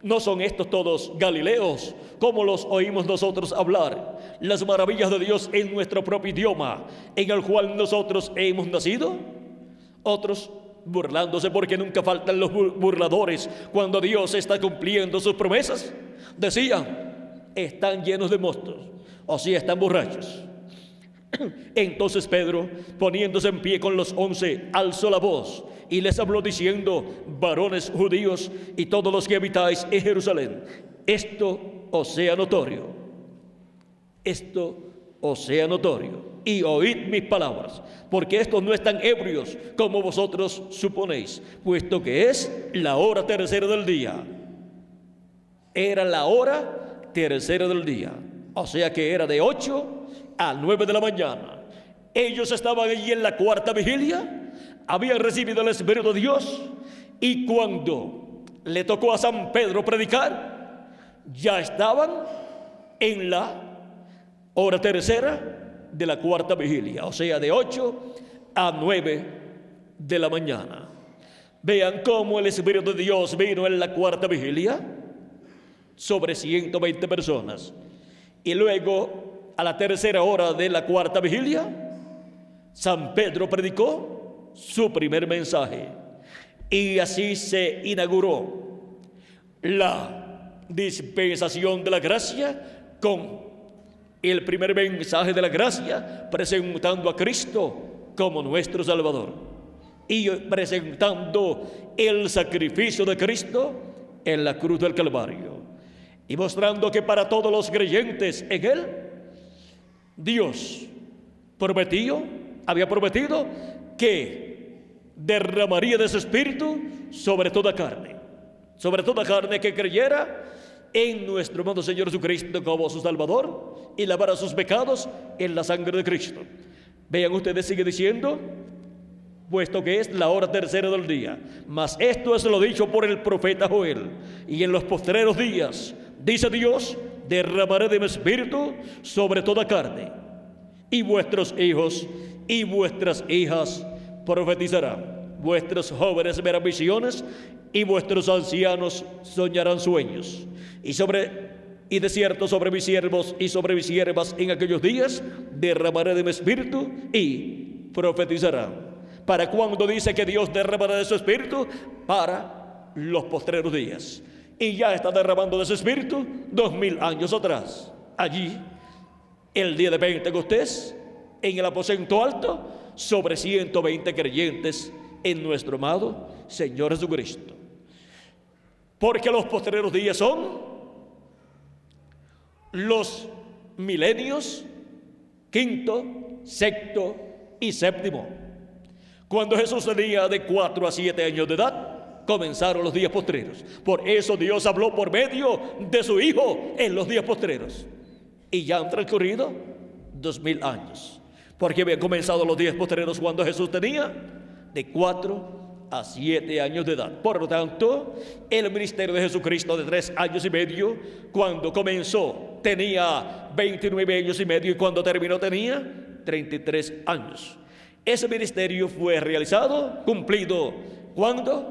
¿No son estos todos galileos, como los oímos nosotros hablar las maravillas de Dios en nuestro propio idioma, en el cual nosotros hemos nacido? Otros, burlándose, porque nunca faltan los burladores cuando Dios está cumpliendo sus promesas, decían: están llenos de mostos, o sea, están borrachos. Entonces Pedro, poniéndose en pie con los 11, alzó la voz y les habló diciendo: varones judíos y todos los que habitáis en Jerusalén, esto os sea notorio, y oíd mis palabras, porque estos no están ebrios como vosotros suponéis, puesto que es la hora tercera del día. Era la hora tercera del día, o sea que era de 8 a 9 de la mañana. Ellos estaban allí en la cuarta vigilia, habían recibido el Espíritu de Dios, y cuando le tocó a San Pedro predicar, ya estaban en la hora tercera de la cuarta vigilia, o sea, de 8 a 9 de la mañana. Vean cómo el Espíritu de Dios vino en la cuarta vigilia sobre 120 personas. Y luego, a la tercera hora de la cuarta vigilia, San Pedro predicó su primer mensaje. Y así se inauguró la dispensación de la gracia con el primer mensaje de la gracia, presentando a Cristo como nuestro Salvador y presentando el sacrificio de Cristo en la cruz del Calvario, y mostrando que para todos los creyentes en Él, Dios había prometido que derramaría de su espíritu sobre toda carne que creyera en nuestro amado Señor Jesucristo como su Salvador y lavara sus pecados en la sangre de Cristo. Vean ustedes, sigue diciendo, puesto que es la hora tercera del día. Mas esto es lo dicho por el profeta Joel. Y en los postreros días, dice Dios, derramaré de mi espíritu sobre toda carne, y vuestros hijos y vuestras hijas profetizarán. Vuestros jóvenes verán visiones, y vuestros ancianos soñarán sueños. Y de cierto sobre mis siervos y sobre mis siervas en aquellos días derramaré de mi espíritu y profetizarán. ¿Para cuándo dice que Dios derramará de su espíritu? Para los postreros días. Y ya está derramando de su espíritu 2000 años atrás. Allí, el día de Pentecostés, en el aposento alto, sobre 120 creyentes en nuestro amado Señor Jesucristo. Porque los postreros días son los milenios quinto, sexto y séptimo. Cuando Jesús tenía de 4 a 7 años de edad, comenzaron los días postreros. Por eso Dios habló por medio de su Hijo en los días postreros. Y ya han transcurrido 2000 años. Porque habían comenzado los días postreros cuando Jesús tenía de 4 a 7 años de edad. Por lo tanto, el ministerio de Jesucristo de 3 años y medio, cuando comenzó tenía 29 años y medio, y cuando terminó tenía 33 años. Ese ministerio fue realizado, cumplido, ¿cuándo?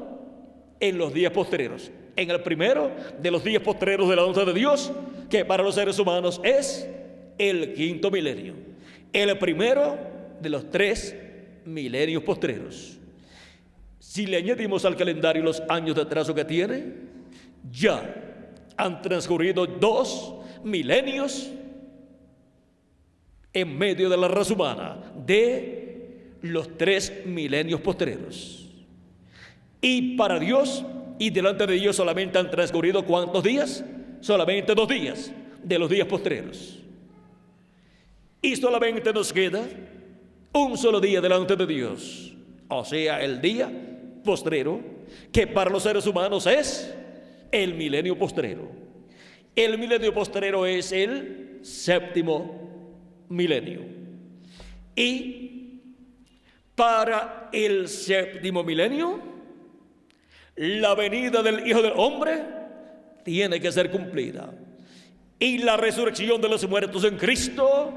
En los días postreros. En el primero de los días postreros de la voluntad de Dios, que para los seres humanos es el quinto milenio. El primero de los 3 milenios postreros. Si le añadimos al calendario los años de atraso que tiene, ya han transcurrido 2 milenios en medio de la raza humana de los 3 milenios postreros. Y para Dios y delante de Dios solamente han transcurrido ¿cuántos días? Solamente 2 días de los días postreros. Y solamente nos queda un solo día delante de Dios, o sea, el día postrero, que para los seres humanos es el milenio postrero. El milenio postrero es el séptimo milenio. Y para el séptimo milenio, la venida del Hijo del Hombre tiene que ser cumplida. Y la resurrección de los muertos en Cristo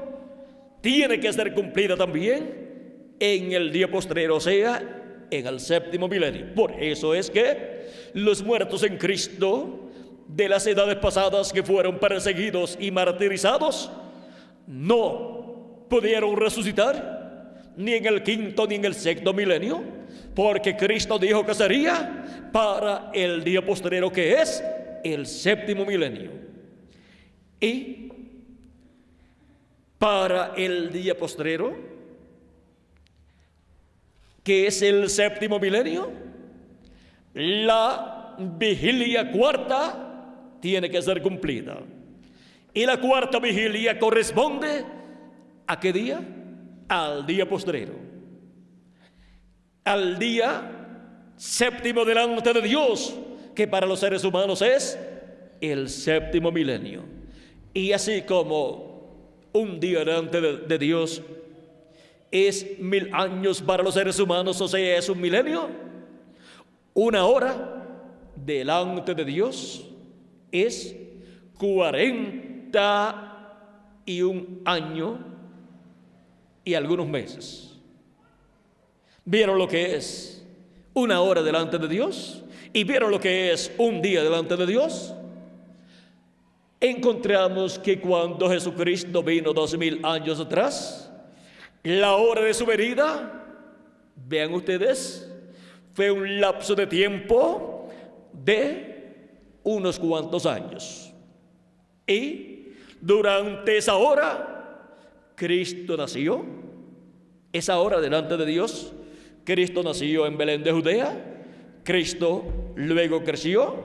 tiene que ser cumplida también en el día postrero, o sea, en el séptimo milenio. Por eso es que los muertos en Cristo de las edades pasadas que fueron perseguidos y martirizados no pudieron resucitar ni en el quinto ni en el sexto milenio, porque Cristo dijo que sería para el día postrero, que es el séptimo milenio. Y para el día postrero, que es el séptimo milenio, la vigilia cuarta tiene que ser cumplida. Y la cuarta vigilia corresponde ¿a qué día? Al día postrero, al día séptimo delante de Dios, que para los seres humanos es el séptimo milenio. Y así como un día delante de Dios es 1000 años para los seres humanos, o sea, es un milenio, una hora delante de Dios es 41 años y algunos meses. ¿Vieron lo que es una hora delante de Dios? ¿Y vieron lo que es un día delante de Dios? Encontramos que cuando Jesucristo vino 2000 años atrás, la hora de su venida, vean ustedes, fue un lapso de tiempo de unos cuantos años. Y durante esa hora, Cristo nació. Esa hora delante de Dios, Cristo nació en Belén de Judea. Cristo luego creció,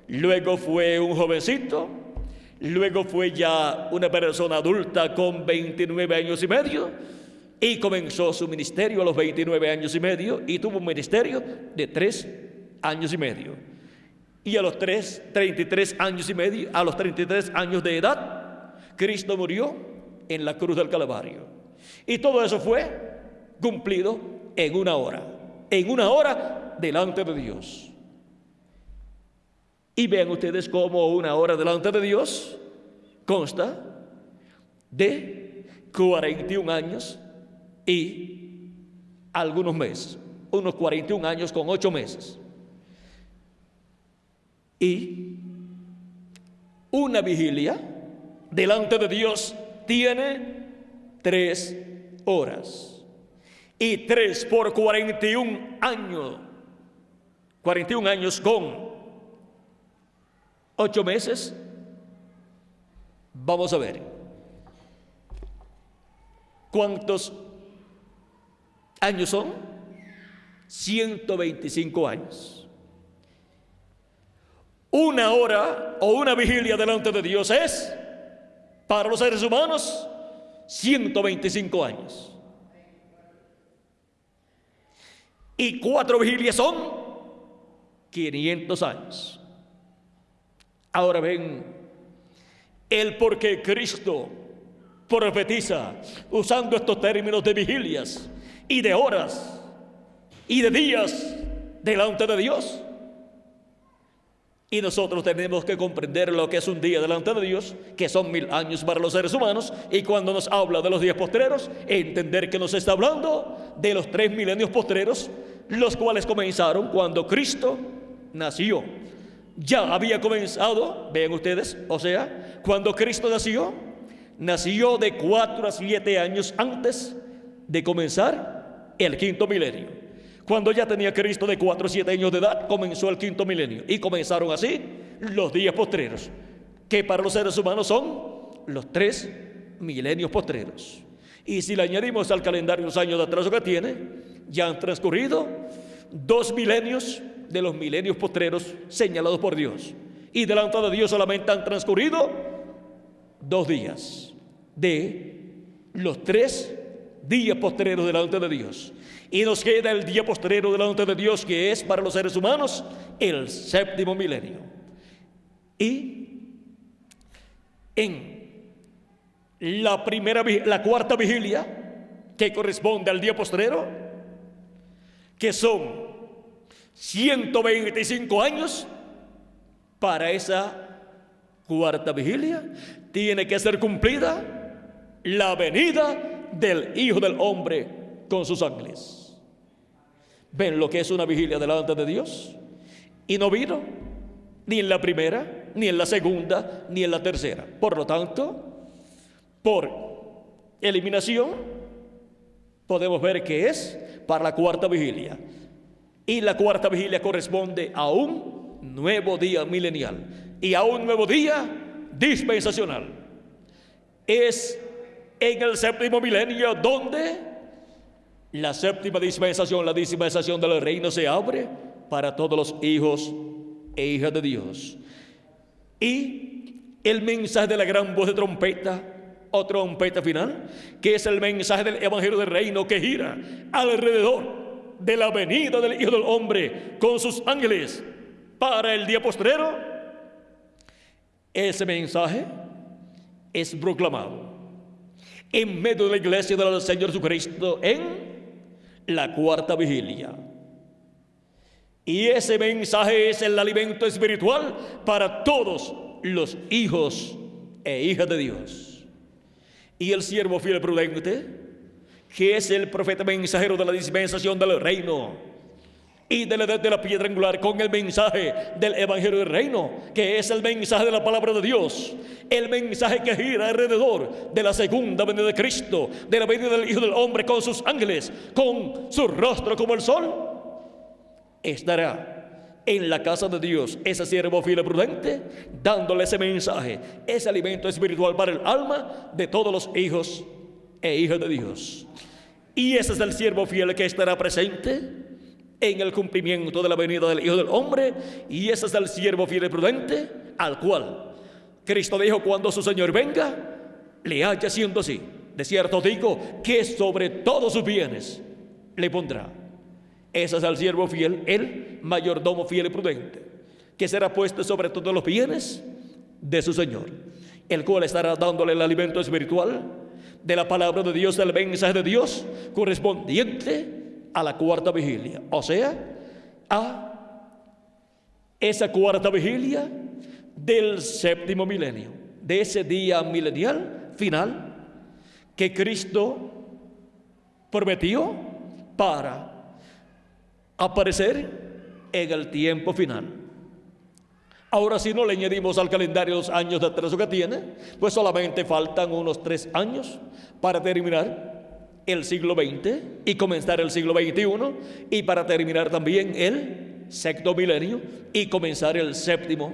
luego fue un jovencito, luego fue ya una persona adulta con 29 años y medio, y comenzó su ministerio a los 29 años y medio y tuvo un ministerio de 3 años y medio. Y a los 33 años y medio, a los 33 años de edad, Cristo murió en la cruz del Calvario. Y todo eso fue cumplido en una hora delante de Dios. Y vean ustedes cómo una hora delante de Dios consta de 41 años y algunos meses, unos 41 años con 8 meses. Y una vigilia delante de Dios tiene 3 horas. Y 3 por 41 años. 41 años con 8 meses. Vamos a ver. ¿Cuántos años son? 125 años. Una hora o una vigilia delante de Dios es, para los seres humanos, 125 años. Y 4 vigilias son 500 años. Ahora ven el por qué Cristo profetiza usando estos términos de vigilias y de horas y de días delante de Dios. Y nosotros tenemos que comprender lo que es un día delante de Dios, que son 1000 años para los seres humanos. Y cuando nos habla de los días postreros, entender que nos está hablando de los 3 milenios postreros, los cuales comenzaron cuando Cristo nació. Ya había comenzado, vean ustedes, o sea, cuando Cristo nació de 4 a 7 años antes de comenzar el 5.º milenio. Cuando ya tenía Cristo de 4 a 7 años de edad, comenzó el 5.º milenio. Y comenzaron así los días postreros, que para los seres humanos son los 3 milenios postreros. Y si le añadimos al calendario los años de atraso que tiene, ya han transcurrido 2 milenios de los milenios postreros señalados por Dios. Y delante de Dios solamente han transcurrido 2 días de los 3 días postreros delante de Dios. Y nos queda el día postrero delante de Dios, que es para los seres humanos el 7.º milenio. Y en la cuarta vigilia, que corresponde al día postrero, que son 125 años, para esa cuarta vigilia tiene que ser cumplida la venida del Hijo del Hombre con sus ángeles. ¿Ven lo que es una vigilia delante de Dios? Y no vino ni en la primera, ni en la segunda, ni en la tercera. Por lo tanto, por eliminación, podemos ver que es para la cuarta vigilia. Y la cuarta vigilia corresponde a un nuevo día milenial y a un nuevo día dispensacional. Es en el 7.º milenio donde la séptima dispensación, la dispensación del reino, se abre para todos los hijos e hijas de Dios. Y el mensaje de la gran voz de trompeta, o trompeta final, que es el mensaje del evangelio del reino, que gira alrededor de la venida del Hijo del Hombre con sus ángeles para el día postrero. Ese mensaje es proclamado en medio de la iglesia del Señor Jesucristo en la cuarta vigilia. Y ese mensaje es el alimento espiritual para todos los hijos e hijas de Dios. Y el siervo fiel y prudente, que es el profeta mensajero de la dispensación del reino y de la edad de la piedra angular, con el mensaje del evangelio del reino, que es el mensaje de la palabra de Dios, el mensaje que gira alrededor de la segunda venida de Cristo, de la venida del Hijo del Hombre con sus ángeles, con su rostro como el sol, estará en la casa de Dios ese siervo fiel y prudente, dándole ese mensaje, ese alimento espiritual para el alma de todos los hijos e hijas de Dios. Y ese es el siervo fiel que estará presente en el cumplimiento de la venida del Hijo del Hombre. Y ese es el siervo fiel y prudente al cual Cristo dijo: cuando su Señor venga, le haya siendo así. De cierto digo que sobre todos sus bienes le pondrá. Ese es el siervo fiel, el mayordomo fiel y prudente, que será puesto sobre todos los bienes de su Señor, el cual estará dándole el alimento espiritual de la palabra de Dios, del mensaje de Dios, correspondiente a la cuarta vigilia, o sea, a esa cuarta vigilia del séptimo milenio, de ese día milenial final que Cristo prometió para aparecer en el tiempo final. Ahora, si no le añadimos al calendario los años de atraso que tiene, pues solamente faltan unos 3 años para terminar el siglo XX y comenzar el siglo XXI, y para terminar también el sexto milenio y comenzar el séptimo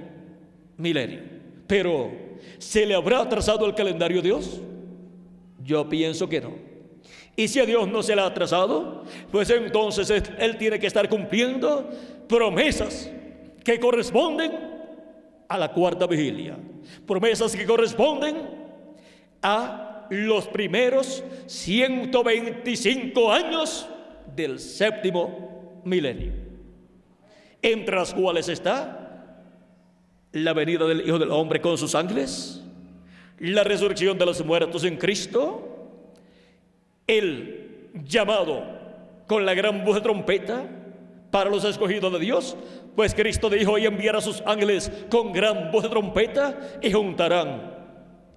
milenio. Pero, ¿se le habrá atrasado el calendario a Dios? Yo pienso que no. Y si a Dios no se le ha atrasado, pues entonces Él tiene que estar cumpliendo promesas que corresponden a la cuarta vigilia, promesas que corresponden a los primeros 125 años del séptimo milenio, entre las cuales está la venida del Hijo del Hombre con sus ángeles, la resurrección de los muertos en Cristo, el llamado con la gran voz de trompeta para los escogidos de Dios, pues Cristo dijo: y enviará a sus ángeles con gran voz de trompeta y juntarán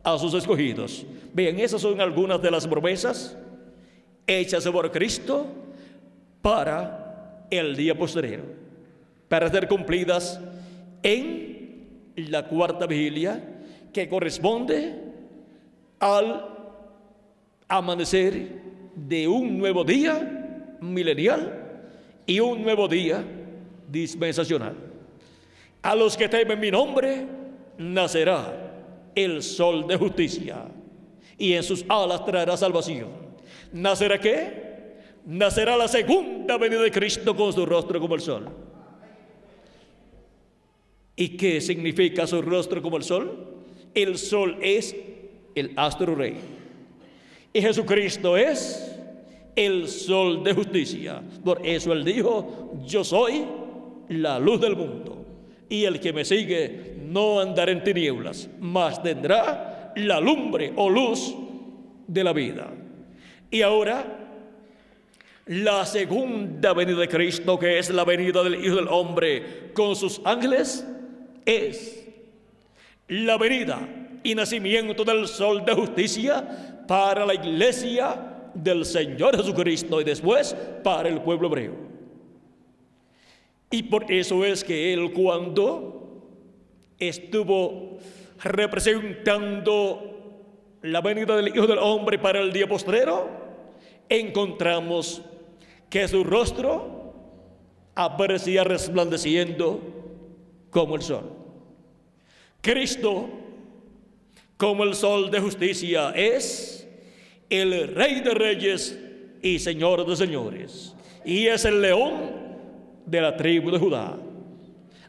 a sus escogidos. Bien, esas son algunas de las promesas hechas por Cristo para el día postrero, para ser cumplidas en la cuarta vigilia, que corresponde al amanecer de un nuevo día milenial y un nuevo día dispensacional. A los que temen mi nombre nacerá el sol de justicia, y en sus alas traerá salvación. ¿Nacerá qué? Nacerá la segunda venida de Cristo con su rostro como el sol. ¿Y qué significa su rostro como el sol? El sol es el astro rey, y Jesucristo es el sol de justicia. Por eso Él dijo: yo soy la luz del mundo, y el que me sigue no andará en tinieblas, mas tendrá la lumbre o luz de la vida. Y ahora, la segunda venida de Cristo, que es la venida del Hijo del Hombre con sus ángeles, es la venida y nacimiento del sol de justicia para la iglesia del Señor Jesucristo, y después para el pueblo hebreo. Y por eso es que Él, cuando estuvo representando la venida del Hijo del Hombre para el día postrero, encontramos que su rostro aparecía resplandeciendo como el sol. Cristo, como el sol de justicia, es el Rey de Reyes y Señor de Señores, y es el león de la tribu de Judá.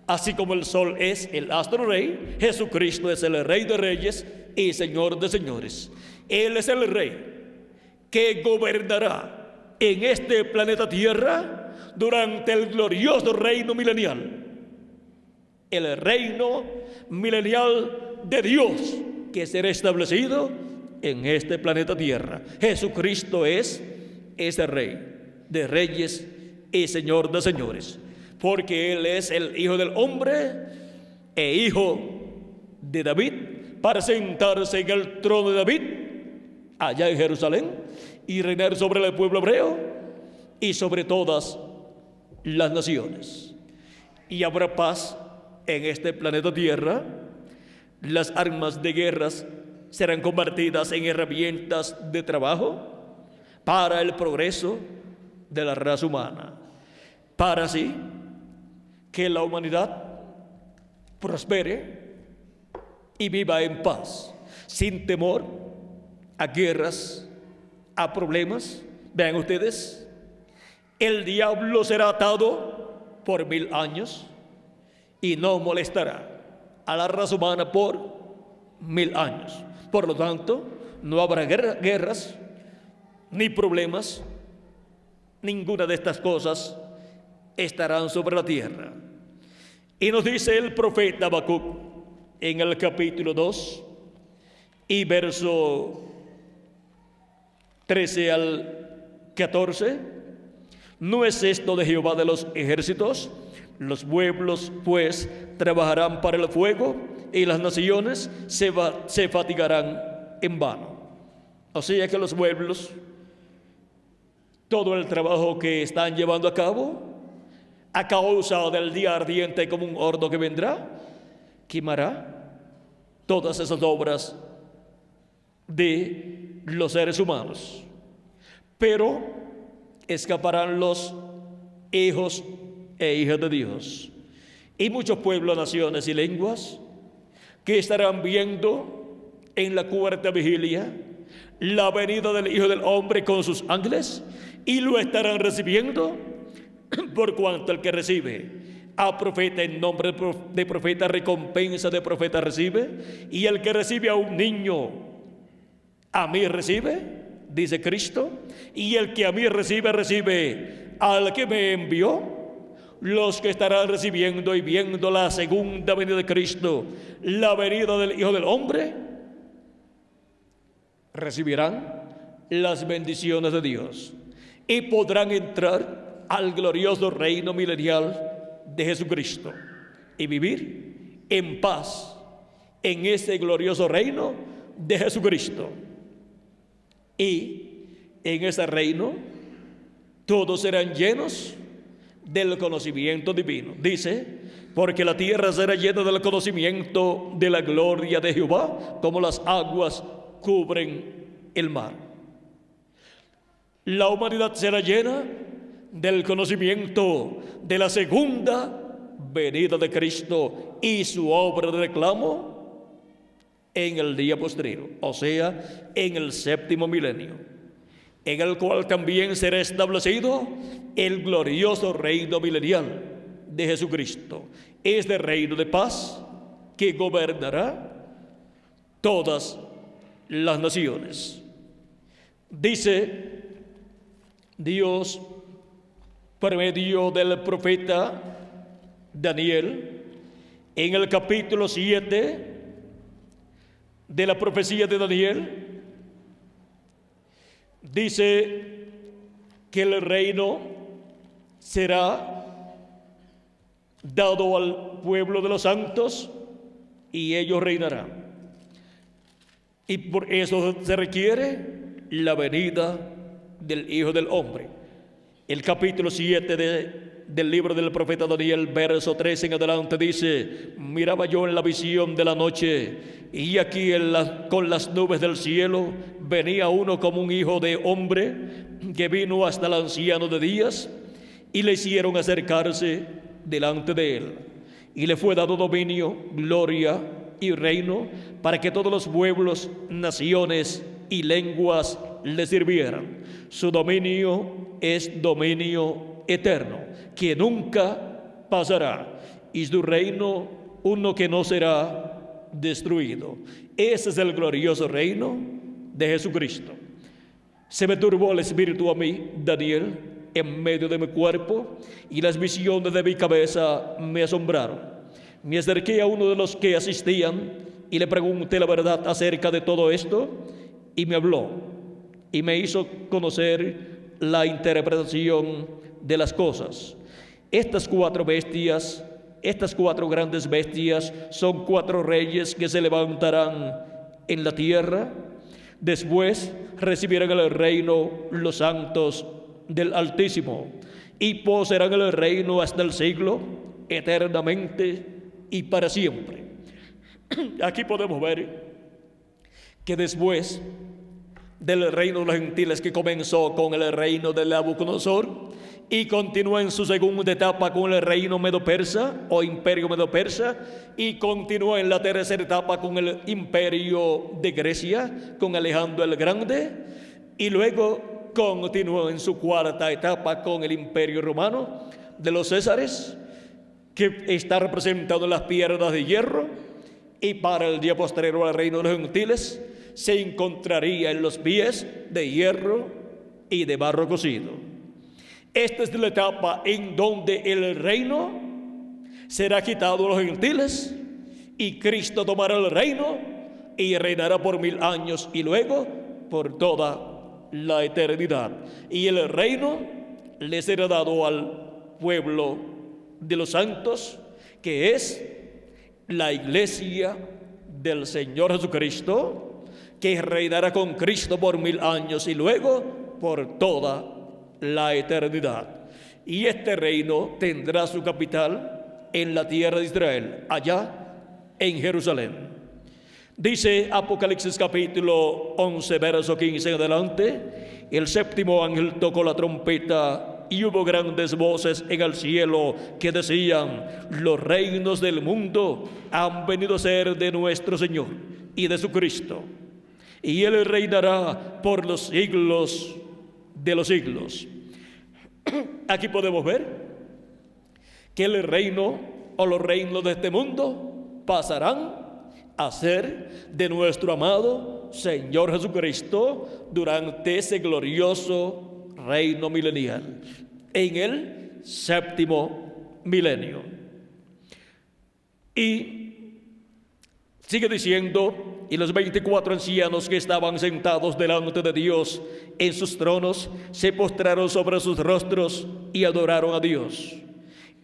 Así como el sol es el astro rey, Jesucristo es el Rey de Reyes y Señor de Señores. Él es el Rey que gobernará en este planeta Tierra durante el glorioso reino milenial, el reino milenial de Dios, que será establecido en este planeta Tierra. Jesucristo es ese Rey de Reyes y Señor de Señores, porque Él es el Hijo del Hombre e Hijo de David, para sentarse en el trono de David allá en Jerusalén y reinar sobre el pueblo hebreo y sobre todas las naciones. Y habrá paz en este planeta Tierra. Las armas de guerras serán convertidas en herramientas de trabajo para el progreso de la raza humana, para así que la humanidad prospere y viva en paz, sin temor a guerras, a problemas. Vean ustedes, el diablo será atado por 1000 años y no molestará a la raza humana por 1000 años. Por lo tanto, no habrá guerras, ni problemas, ninguna de estas cosas estarán sobre la tierra. Y nos dice el profeta Habacuc en el capítulo 2 y verso 13 al 14: ¿no es esto de Jehová de los ejércitos? Los pueblos pues trabajarán para el fuego, y las naciones se fatigarán en vano. O sea que los pueblos, todo el trabajo que están llevando a causa del día ardiente como un horno que vendrá, quemará todas esas obras de los seres humanos. Pero escaparán los hijos e hijas de Dios. Y muchos pueblos, naciones y lenguas que estarán viendo en la cuarta vigilia la venida del Hijo del Hombre con sus ángeles, y lo estarán recibiendo, por cuanto el que recibe a profeta en nombre de profeta, recompensa de profeta recibe, y el que recibe a un niño, a mí recibe, dice Cristo, y el que a mí recibe, recibe al que me envió. Los que estarán recibiendo y viendo la segunda venida de Cristo, la venida del Hijo del Hombre, recibirán las bendiciones de Dios y podrán entrar al glorioso reino milenial de Jesucristo y vivir en paz en ese glorioso reino de Jesucristo. Y en ese reino todos serán llenos del conocimiento divino. Dice: porque la tierra será llena del conocimiento de la gloria de Jehová, como las aguas cubren el mar. La humanidad será llena del conocimiento de la segunda venida de Cristo y su obra de reclamo en el día postrero, o sea, en el séptimo milenio, en el cual también será establecido el glorioso reino milenial de Jesucristo. Este reino de paz que gobernará todas las naciones. Dice Dios por medio del profeta Daniel en el capítulo 7 de la profecía de Daniel. Dice que el reino será dado al pueblo de los santos y ellos reinarán. Y por eso se requiere la venida del Hijo del Hombre. El capítulo 7 del libro del profeta Daniel, verso 13 en adelante, dice: miraba yo en la visión de la noche, y aquí con las nubes del cielo venía uno como un hijo de hombre, que vino hasta el anciano de días, y le hicieron acercarse delante de él, y le fue dado dominio, gloria y reino, para que todos los pueblos, naciones y lenguas le sirvieran. Su dominio es dominio eterno, que nunca pasará, y su reino uno que no será destruido. Ese es el glorioso reino de Jesucristo. Se me turbó el espíritu a mí, Daniel, en medio de mi cuerpo, y las visiones de mi cabeza me asombraron. Me acerqué a uno de los que asistían y le pregunté la verdad acerca de todo esto, y me habló y me hizo conocer la interpretación de las cosas. Estas cuatro grandes bestias, son cuatro reyes que se levantarán en la tierra. Después recibirán el reino los santos del Altísimo, y poseerán el reino hasta el siglo, eternamente y para siempre. Aquí podemos ver que después del reino de los gentiles, que comenzó con el reino de Nabucodonosor y continúa en su segunda etapa con el reino medo-persa o imperio medo-persa, y continúa en la tercera etapa con el imperio de Grecia, con Alejandro el Grande, y luego continúa en su cuarta etapa con el imperio romano de los Césares, que está representado en las piedras de hierro, y para el día posterior al reino de los gentiles se encontraría en los pies de hierro y de barro cocido. Esta es la etapa en donde el reino será quitado a los gentiles y Cristo tomará el reino y reinará por 1000 años y luego por toda la eternidad. Y el reino le será dado al pueblo de los santos, que es la iglesia del Señor Jesucristo, que reinará con Cristo por 1000 años y luego por toda la eternidad. Y este reino tendrá su capital en la tierra de Israel, allá en Jerusalén. Dice Apocalipsis capítulo 11, verso 15 en adelante: el séptimo ángel tocó la trompeta y hubo grandes voces en el cielo que decían: los reinos del mundo han venido a ser de nuestro Señor y de su Cristo, y Él reinará por los siglos de los siglos. Aquí podemos ver que el reino o los reinos de este mundo pasarán a ser de nuestro amado Señor Jesucristo durante ese glorioso reino milenial, en el séptimo milenio. Y sigue diciendo: y los 24 ancianos que estaban sentados delante de Dios en sus tronos se postraron sobre sus rostros y adoraron a Dios,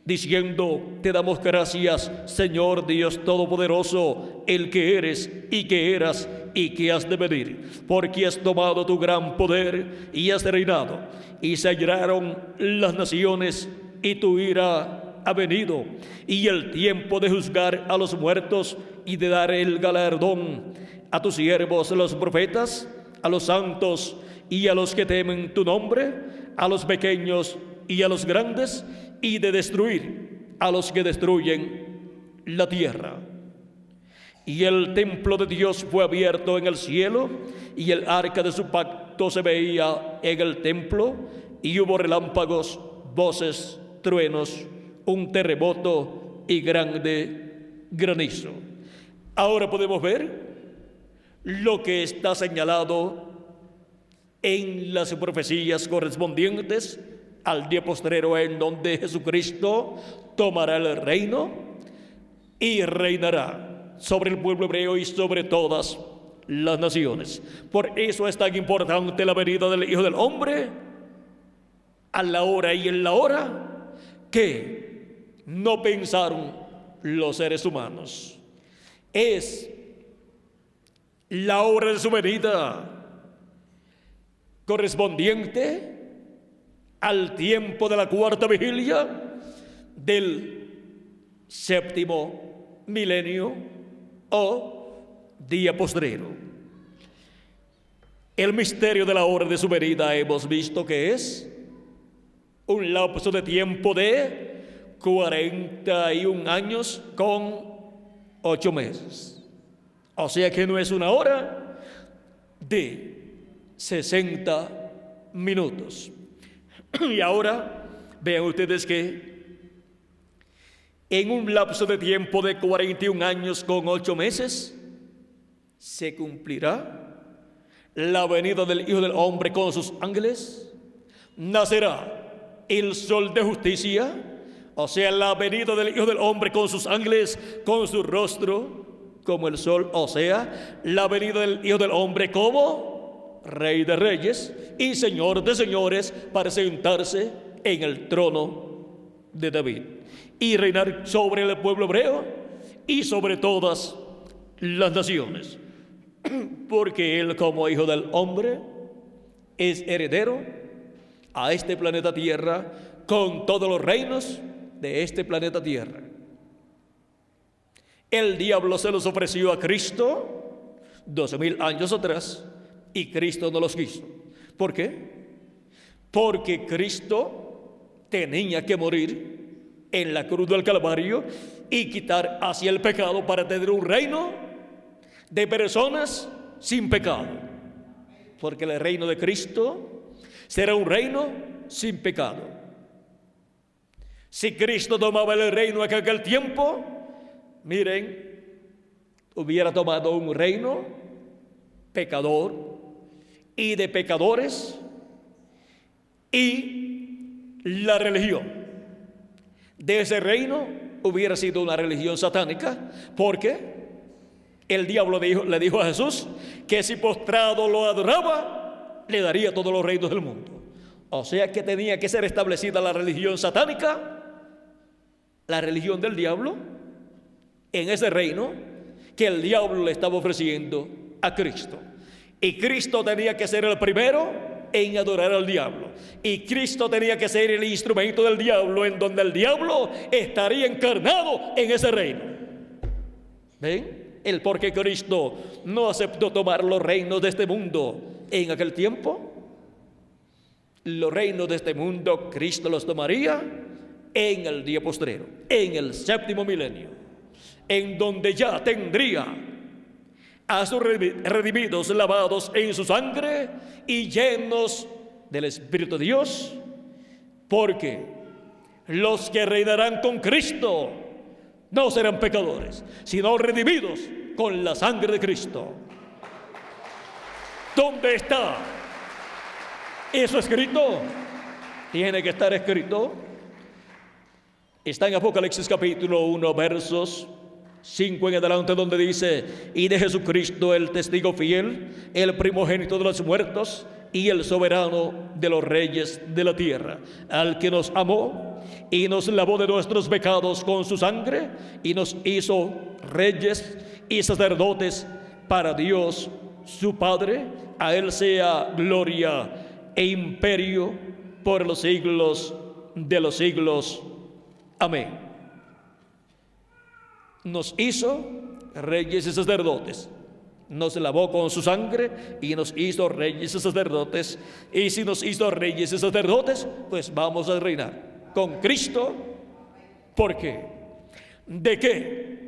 diciendo: te damos gracias, Señor Dios Todopoderoso, el que eres y que eras y que has de venir, porque has tomado tu gran poder y has reinado, y se airaron las naciones y tu ira ha venido, y el tiempo de juzgar a los muertos y de dar el galardón a tus siervos los profetas, a los santos y a los que temen tu nombre, a los pequeños y a los grandes, y de destruir a los que destruyen la tierra. Y el templo de Dios fue abierto en el cielo, y el arca de su pacto se veía en el templo, y hubo relámpagos, voces, truenos, un terremoto y grande granizo. Ahora podemos ver lo que está señalado en las profecías correspondientes al día postrero, en donde Jesucristo tomará el reino y reinará sobre el pueblo hebreo y sobre todas las naciones. Por eso es tan importante la venida del Hijo del Hombre a la hora y en la hora que no pensaron los seres humanos. Es la hora de su venida correspondiente al tiempo de la cuarta vigilia del séptimo milenio o día postrero. El misterio de la hora de su venida hemos visto que es un lapso de tiempo de 41 años con 8 meses. O sea que no es una hora de 60 minutos. Y ahora vean ustedes que en un lapso de tiempo de 41 años con 8 meses se cumplirá la venida del Hijo del Hombre con sus ángeles, nacerá el sol de justicia, o sea, la venida del Hijo del Hombre con sus ángeles, con su rostro como el sol, o sea, la venida del Hijo del Hombre como Rey de Reyes y Señor de Señores, para sentarse en el trono de David y reinar sobre el pueblo hebreo y sobre todas las naciones, porque Él, como Hijo del Hombre, es heredero a este planeta Tierra con todos los reinos de este planeta Tierra. El diablo se los ofreció a Cristo 12,000 años atrás y Cristo no los quiso. ¿Por qué? Porque Cristo tenía que morir en la cruz del Calvario y quitar hacia el pecado para tener un reino de personas sin pecado. Porque el reino de Cristo será un reino sin pecado. Si Cristo tomaba el reino en aquel tiempo, miren, hubiera tomado un reino pecador y de pecadores, y la religión de ese reino hubiera sido una religión satánica, porque el diablo le dijo a Jesús que si postrado lo adoraba, le daría todos los reinos del mundo. O sea que tenía que ser establecida la religión satánica, la religión del diablo, en ese reino que el diablo le estaba ofreciendo a Cristo. Y Cristo tenía que ser el primero en adorar al diablo. Y Cristo tenía que ser el instrumento del diablo, en donde el diablo estaría encarnado en ese reino. ¿Ven? El por qué Cristo no aceptó tomar los reinos de este mundo en aquel tiempo. Los reinos de este mundo Cristo los tomaría en el día postrero, en el séptimo milenio, en donde ya tendría a sus redimidos lavados en su sangre y llenos del Espíritu de Dios, porque los que reinarán con Cristo no serán pecadores, sino redimidos con la sangre de Cristo. ¿Dónde está eso escrito? Tiene que estar escrito. Está en Apocalipsis capítulo 1, versos 5 en adelante, donde dice: y de Jesucristo el testigo fiel, el primogénito de los muertos y el soberano de los reyes de la tierra, al que nos amó y nos lavó de nuestros pecados con su sangre y nos hizo reyes y sacerdotes para Dios su Padre. A él sea gloria e imperio por los siglos de los siglos. Amén. Nos hizo reyes y sacerdotes, nos lavó con su sangre y nos hizo reyes y sacerdotes. Y si nos hizo reyes y sacerdotes, pues vamos a reinar con Cristo. ¿Por qué? ¿De qué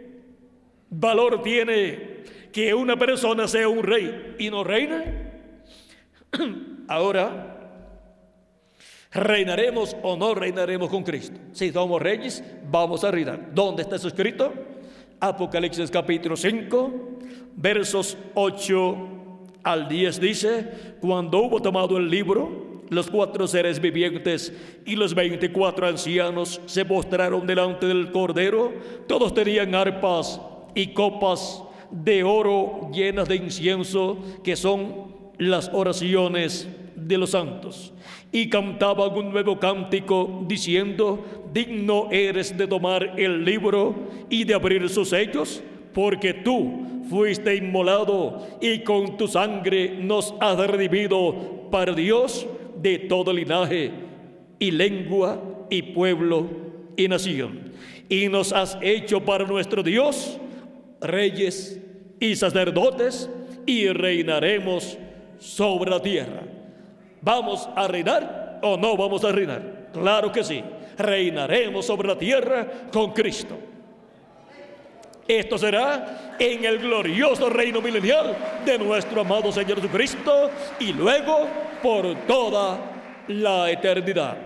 valor tiene que una persona sea un rey y no reine? Ahora, ¿reinaremos o no reinaremos con Cristo? Si somos reyes, vamos a reinar. ¿Dónde está eso escrito? Apocalipsis capítulo 5, versos 8 al 10 dice: cuando hubo tomado el libro, los 4 seres vivientes y los 24 ancianos se postraron delante del Cordero. Todos tenían arpas y copas de oro llenas de incienso, que son las oraciones de los santos, y cantaban un nuevo cántico diciendo: digno eres de tomar el libro y de abrir sus sellos, porque tú fuiste inmolado y con tu sangre nos has redimido para Dios de todo linaje y lengua y pueblo y nación, y nos has hecho para nuestro Dios reyes y sacerdotes, y reinaremos sobre la tierra. ¿Vamos a reinar o no vamos a reinar? Claro que sí, reinaremos sobre la tierra con Cristo. Esto será en el glorioso reino milenial de nuestro amado Señor Jesucristo, y luego por toda la eternidad.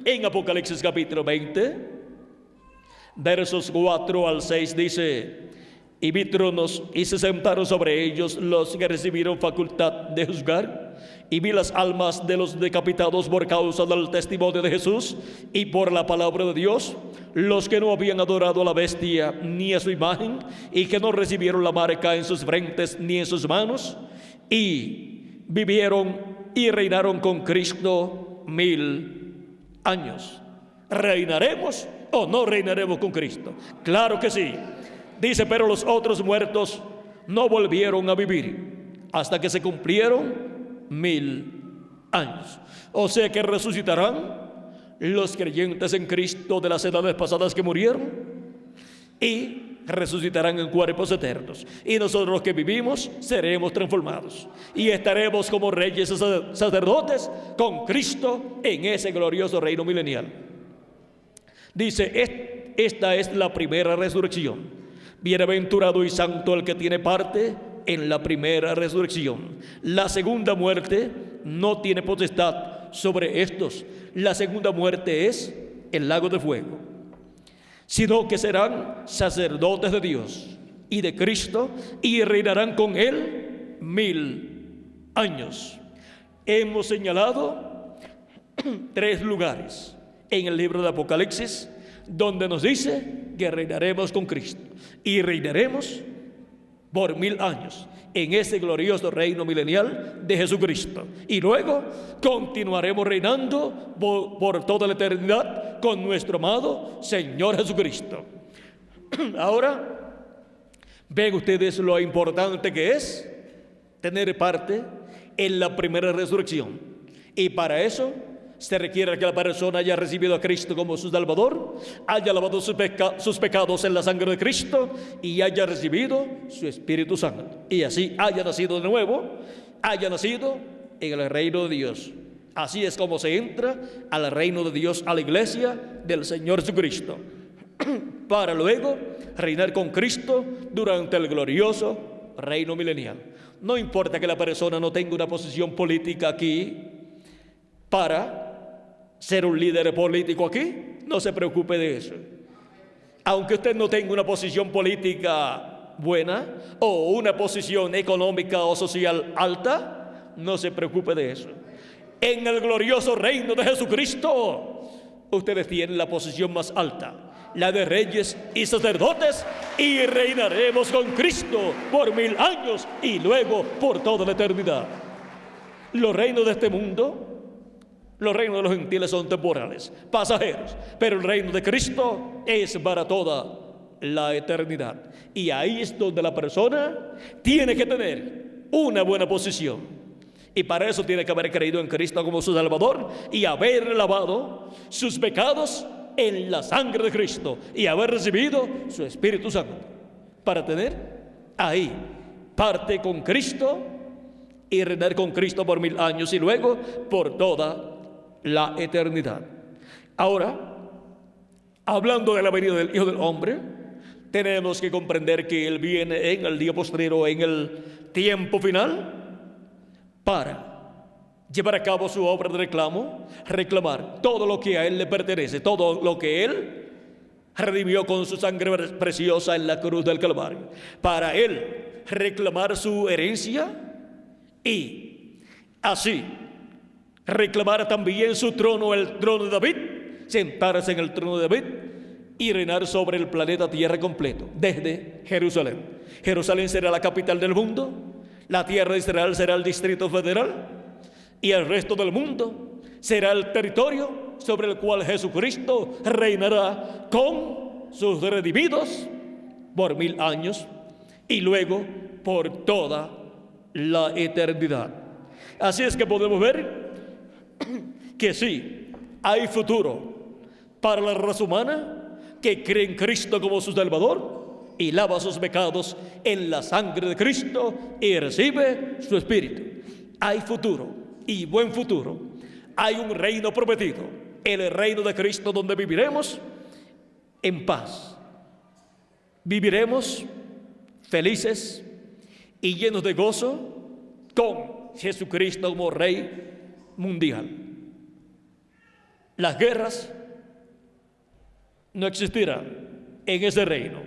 En Apocalipsis capítulo 20, versos 4 al 6 dice: y vi tronos y se sentaron sobre ellos los que recibieron facultad de juzgar, y vi las almas de los decapitados por causa del testimonio de Jesús y por la palabra de Dios, los que no habían adorado a la bestia ni a su imagen, y que no recibieron la marca en sus frentes ni en sus manos, y vivieron y reinaron con Cristo 1000 años. ¿Reinaremos o no reinaremos con Cristo? Claro que sí. Dice: pero los otros muertos no volvieron a vivir hasta que se cumplieron 1000 años. O sea que resucitarán los creyentes en Cristo de las edades pasadas que murieron, y resucitarán en cuerpos eternos. Y nosotros los que vivimos seremos transformados y estaremos como reyes y sacerdotes con Cristo en ese glorioso reino milenial. Dice: esta es la primera resurrección. Bienaventurado y santo el que tiene parte en la primera resurrección. La segunda muerte no tiene potestad sobre estos. La segunda muerte es el lago de fuego, sino que serán sacerdotes de Dios y de Cristo, y reinarán con él 1000 años. Hemos señalado 3 lugares en el libro de Apocalipsis donde nos dice que reinaremos con Cristo y reinaremos por 1000 años en ese glorioso reino milenial de Jesucristo, y luego continuaremos reinando por toda la eternidad con nuestro amado Señor Jesucristo. Ahora ven ustedes lo importante que es tener parte en la primera resurrección, y para eso se requiere que la persona haya recibido a Cristo como su Salvador, haya lavado sus pecados en la sangre de Cristo y haya recibido su Espíritu Santo, y así haya nacido de nuevo, haya nacido en el reino de Dios. Así es como se entra al reino de Dios, a la iglesia del Señor Jesucristo, para luego reinar con Cristo durante el glorioso reino milenial. No importa que la persona no tenga una posición política aquí para ser un líder político aquí, no se preocupe de eso. Aunque usted no tenga una posición política buena o una posición económica o social alta, no se preocupe de eso. En el glorioso reino de Jesucristo, ustedes tienen la posición más alta, la de reyes y sacerdotes, y reinaremos con Cristo por 1000 años y luego por toda la eternidad. Los reinos de este mundo, los reinos de los gentiles son temporales, pasajeros, pero el reino de Cristo es para toda la eternidad. Y ahí es donde la persona tiene que tener una buena posición, y para eso tiene que haber creído en Cristo como su Salvador y haber lavado sus pecados en la sangre de Cristo y haber recibido su Espíritu Santo, para tener ahí parte con Cristo y reinar con Cristo por 1000 años y luego por toda la eternidad. Ahora, hablando de la venida del Hijo del Hombre, tenemos que comprender que Él viene en el día postrero, en el tiempo final, para llevar a cabo su obra de reclamo, reclamar todo lo que a Él le pertenece, todo lo que Él redimió con su sangre preciosa en la cruz del Calvario, para Él reclamar su herencia y así reclamar también su trono, el trono de David, sentarse en el trono de David y reinar sobre el planeta Tierra completo, desde Jerusalén. Jerusalén será la capital del mundo, la tierra de Israel será el distrito federal, y el resto del mundo será el territorio sobre el cual Jesucristo reinará con sus redimidos por 1000 años y luego por toda la eternidad. Así es que podemos ver que sí, hay futuro para la raza humana que cree en Cristo como su Salvador y lava sus pecados en la sangre de Cristo y recibe su Espíritu. Hay futuro y buen futuro. Hay un reino prometido, el reino de Cristo, donde viviremos en paz. Viviremos felices y llenos de gozo con Jesucristo como Rey mundial. Las guerras no existirán en ese reino.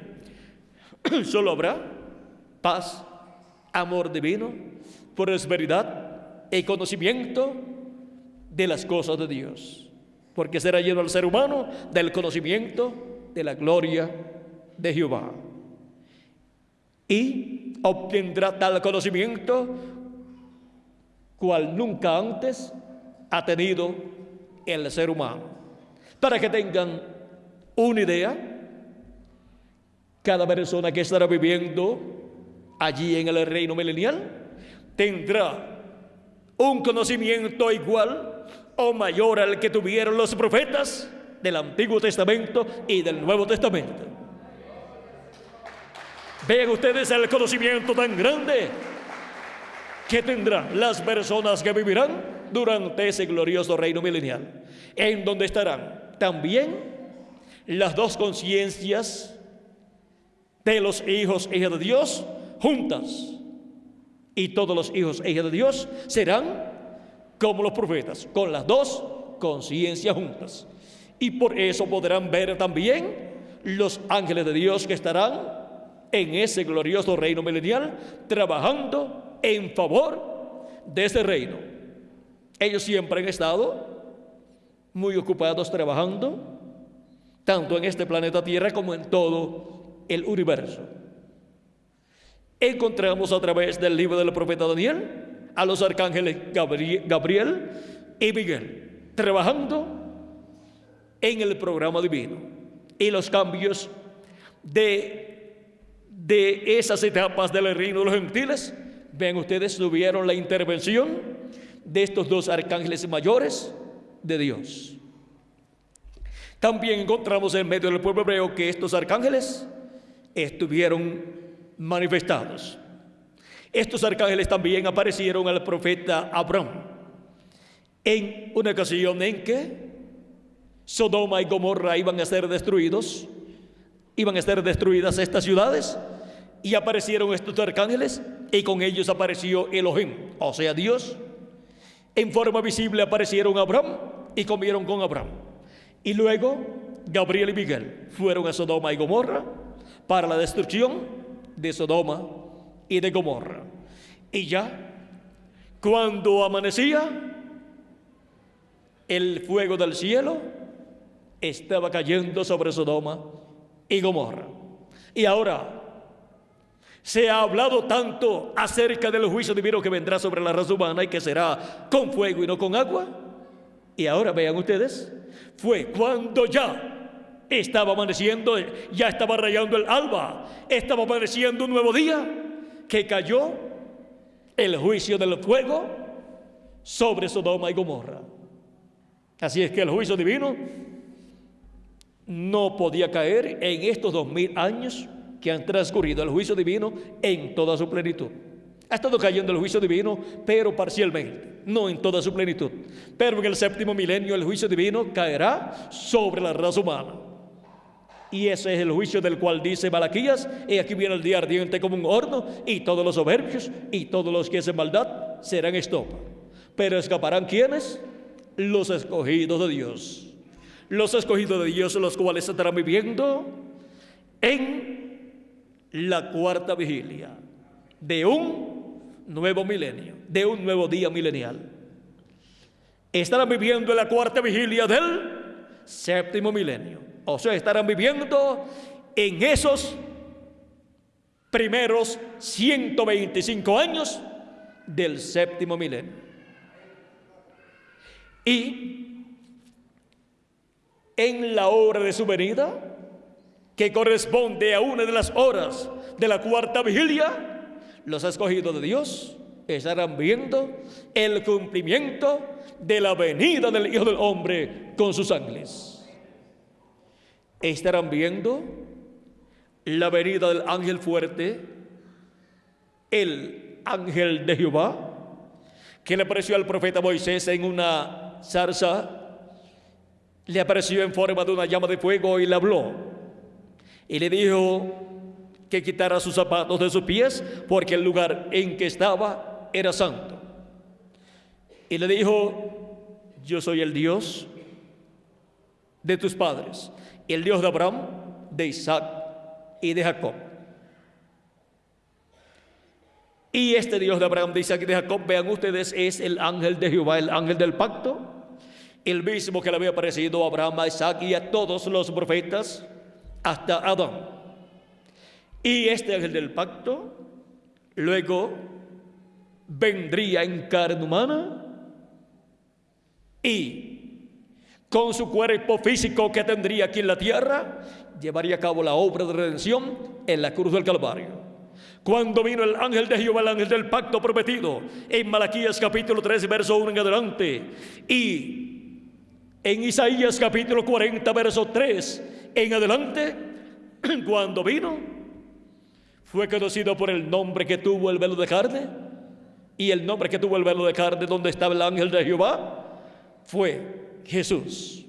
Solo habrá paz, amor divino, prosperidad y conocimiento de las cosas de Dios, porque será lleno el ser humano del conocimiento de la gloria de Jehová, y obtendrá tal conocimiento cual nunca antes ha tenido el ser humano. Para que tengan una idea, cada persona que estará viviendo allí en el reino milenial tendrá un conocimiento igual o mayor al que tuvieron los profetas del Antiguo Testamento y del Nuevo Testamento. Vean ustedes el conocimiento tan grande que tendrán las personas que vivirán durante ese glorioso reino milenial, en donde estarán también las dos conciencias de los hijos e hijas de Dios juntas, y todos los hijos e hijas de Dios serán como los profetas, con las dos conciencias juntas, y por eso podrán ver también los ángeles de Dios que estarán en ese glorioso reino milenial trabajando en favor de ese reino. Ellos siempre han estado muy ocupados trabajando, tanto en este planeta Tierra como en todo el universo. Encontramos a través del libro del profeta Daniel a los arcángeles Gabriel y Miguel trabajando en el programa divino, y los cambios de esas etapas del reino de los gentiles. Ven ustedes, tuvieron la intervención de estos dos arcángeles mayores de Dios. También encontramos en medio del pueblo hebreo que estos arcángeles estuvieron manifestados. Estos arcángeles también aparecieron al profeta Abraham en una ocasión en que Sodoma y Gomorra iban a ser destruidas estas ciudades, y aparecieron estos arcángeles, y con ellos apareció Elohim, o sea Dios. En forma visible aparecieron a Abraham y comieron con Abraham. Y luego Gabriel y Miguel fueron a Sodoma y Gomorra para la destrucción de Sodoma y de Gomorra. Y ya cuando amanecía, el fuego del cielo estaba cayendo sobre Sodoma y Gomorra. Y ahora se ha hablado tanto acerca del juicio divino que vendrá sobre la raza humana y que será con fuego y no con agua. Y ahora vean ustedes, fue cuando ya estaba amaneciendo, ya estaba rayando el alba, estaba amaneciendo un nuevo día, que cayó el juicio del fuego sobre Sodoma y Gomorra. Así es que el juicio divino no podía caer en estos 2000 años que han transcurrido. El juicio divino en toda su plenitud. Ha estado cayendo el juicio divino, pero parcialmente, no en toda su plenitud. Pero en el séptimo milenio el juicio divino caerá sobre la raza humana. Y ese es el juicio del cual dice Malaquías: y aquí viene el día ardiente como un horno, y todos los soberbios y todos los que hacen maldad serán estopa. Pero escaparán, ¿quiénes? Los escogidos de Dios. Los escogidos de Dios, los cuales estarán viviendo en la cuarta vigilia de un nuevo milenio, de un nuevo día milenial. Estarán viviendo en la cuarta vigilia del séptimo milenio. O sea, estarán viviendo en esos primeros 125 años del séptimo milenio. Y en la hora de su venida, que corresponde a una de las horas de la cuarta vigilia, los escogidos de Dios estarán viendo el cumplimiento de la venida del Hijo del Hombre con sus ángeles. Estarán viendo la venida del ángel fuerte, el ángel de Jehová, que le apareció al profeta Moisés en una zarza. Le apareció en forma de una llama de fuego y le habló. Y le dijo que quitara sus zapatos de sus pies, porque el lugar en que estaba era santo. Y le dijo: yo soy el Dios de tus padres, el Dios de Abraham, de Isaac y de Jacob. Y este Dios de Abraham, de Isaac y de Jacob, vean ustedes, es el ángel de Jehová, el ángel del pacto, el mismo que le había aparecido a Abraham, a Isaac y a todos los profetas hasta Adán. Y este ángel del pacto luego vendría en carne humana y con su cuerpo físico que tendría aquí en la tierra, llevaría a cabo la obra de redención en la cruz del Calvario. Cuando vino el ángel de Jehová, el ángel del pacto prometido, en Malaquías capítulo 3, verso 1 en adelante, y en Isaías capítulo 40, verso 3 en adelante, cuando vino, fue conocido por el nombre que tuvo el velo de carne, y el nombre que tuvo el velo de carne donde estaba el ángel de Jehová fue Jesús.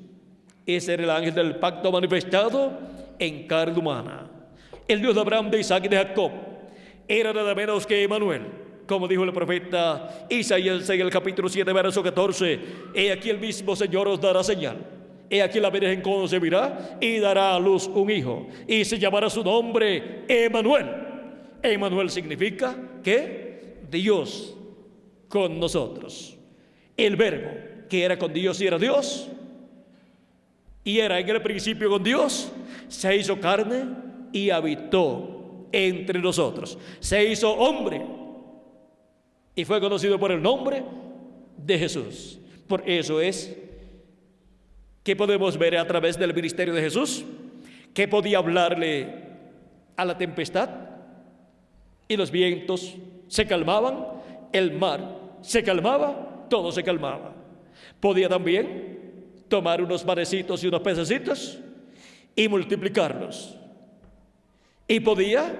Ese era el ángel del pacto manifestado en carne humana. El Dios de Abraham, de Isaac y de Jacob era nada menos que Emmanuel, como dijo el profeta Isaías en el capítulo 7, verso 14: he aquí el mismo Señor os dará señal. He aquí la Virgen concebirá y dará a luz un hijo, y se llamará su nombre Emmanuel. Emmanuel significa que Dios con nosotros. El Verbo, que era con Dios y era Dios, y era en el principio con Dios, se hizo carne y habitó entre nosotros. Se hizo hombre y fue conocido por el nombre de Jesús. Por eso es que podemos ver a través del ministerio de Jesús que podía hablarle a la tempestad y los vientos se calmaban, el mar se calmaba, todo se calmaba. Podía también tomar unos panecitos y unos pececitos y multiplicarlos. Y podía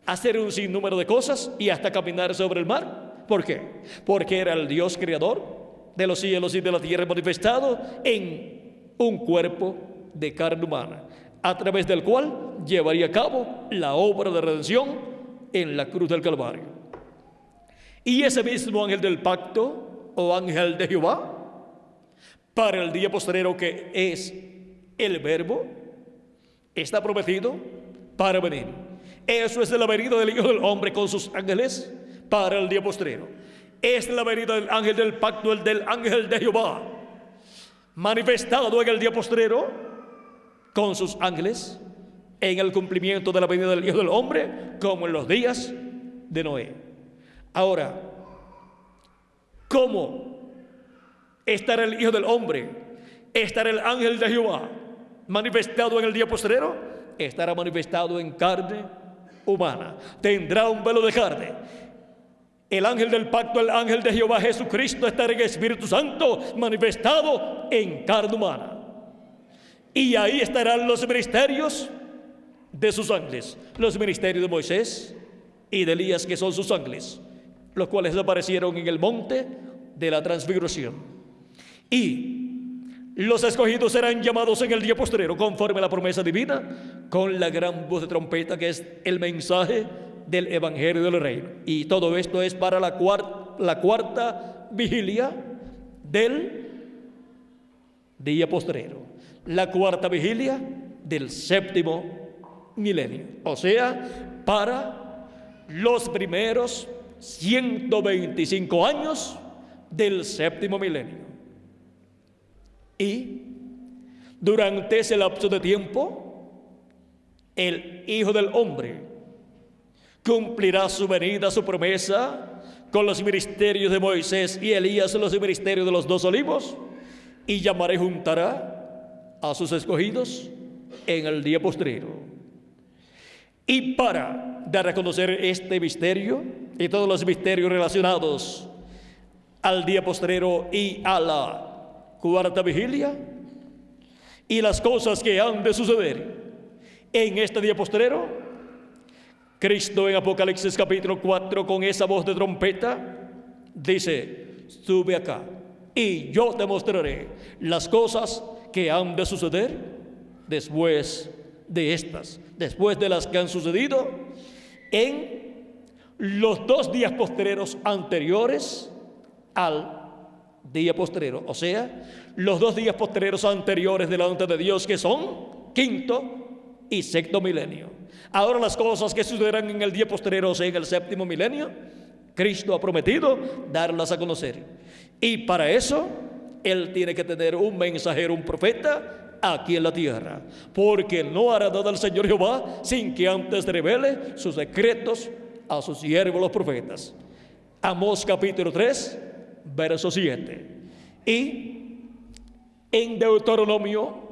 hacer un sinnúmero de cosas y hasta caminar sobre el mar. ¿Por qué? Porque era el Dios creador de los cielos y de la tierra manifestado en un cuerpo de carne humana, a través del cual llevaría a cabo la obra de redención en la cruz del Calvario. Y ese mismo ángel del pacto, o ángel de Jehová, para el día postrero, que es el Verbo, está prometido para venir. Eso es la venida del Hijo del Hombre con sus ángeles para el día postrero. Es la venida del ángel del pacto, el del ángel de Jehová, manifestado en el día postrero con sus ángeles en el cumplimiento de la venida del Hijo del Hombre, como en los días de Noé. Ahora, ¿cómo estará el Hijo del Hombre? ¿Estará el ángel de Jehová manifestado en el día postrero? Estará manifestado en carne humana. Tendrá un velo de carne. El ángel del pacto, el ángel de Jehová Jesucristo, estará en Espíritu Santo manifestado en carne humana. Y ahí estarán los ministerios de sus ángeles, los ministerios de Moisés y de Elías, que son sus ángeles, los cuales aparecieron en el monte de la transfiguración. Y los escogidos serán llamados en el día postrero, conforme a la promesa divina, con la gran voz de trompeta, que es el mensaje del Evangelio del Reino. Y todo esto es para la cuarta vigilia del día postrero, la cuarta vigilia del séptimo milenio, o sea, para los primeros 125 años del séptimo milenio. Y durante ese lapso de tiempo, el Hijo del Hombre cumplirá su venida, su promesa, con los ministerios de Moisés y Elías, los ministerios de los dos olivos, y llamará y juntará a sus escogidos en el día postrero. Y para dar a conocer este misterio y todos los misterios relacionados al día postrero y a la cuarta vigilia, y las cosas que han de suceder en este día postrero, Cristo en Apocalipsis capítulo 4, con esa voz de trompeta, dice: sube acá y yo te mostraré las cosas que han de suceder después de estas, después de las que han sucedido en los 2 días postreros anteriores al día postrero, o sea, los 2 días postreros anteriores delante de Dios, que son quinto y sexto milenio. Ahora, las cosas que sucederán en el día postrero, o sea, en el séptimo milenio, Cristo ha prometido darlas a conocer. Y para eso Él tiene que tener un mensajero, un profeta aquí en la tierra, porque no hará nada el Señor Jehová sin que antes revele sus secretos a sus siervos los profetas. Amós capítulo 3, verso 7. Y en Deuteronomio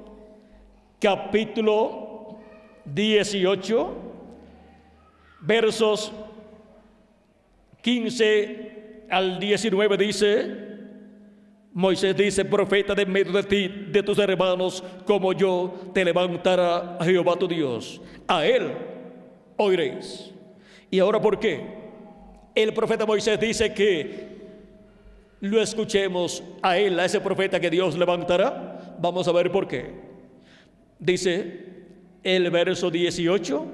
capítulo 18, versos 15 al 19 dice: Moisés dice: profeta de en medio de ti, de tus hermanos, como yo, te levantará Jehová tu Dios. A él oiréis. Y ahora, ¿por qué el profeta Moisés dice que lo escuchemos a él, a ese profeta que Dios levantará? Vamos a ver por qué. Dice el verso 18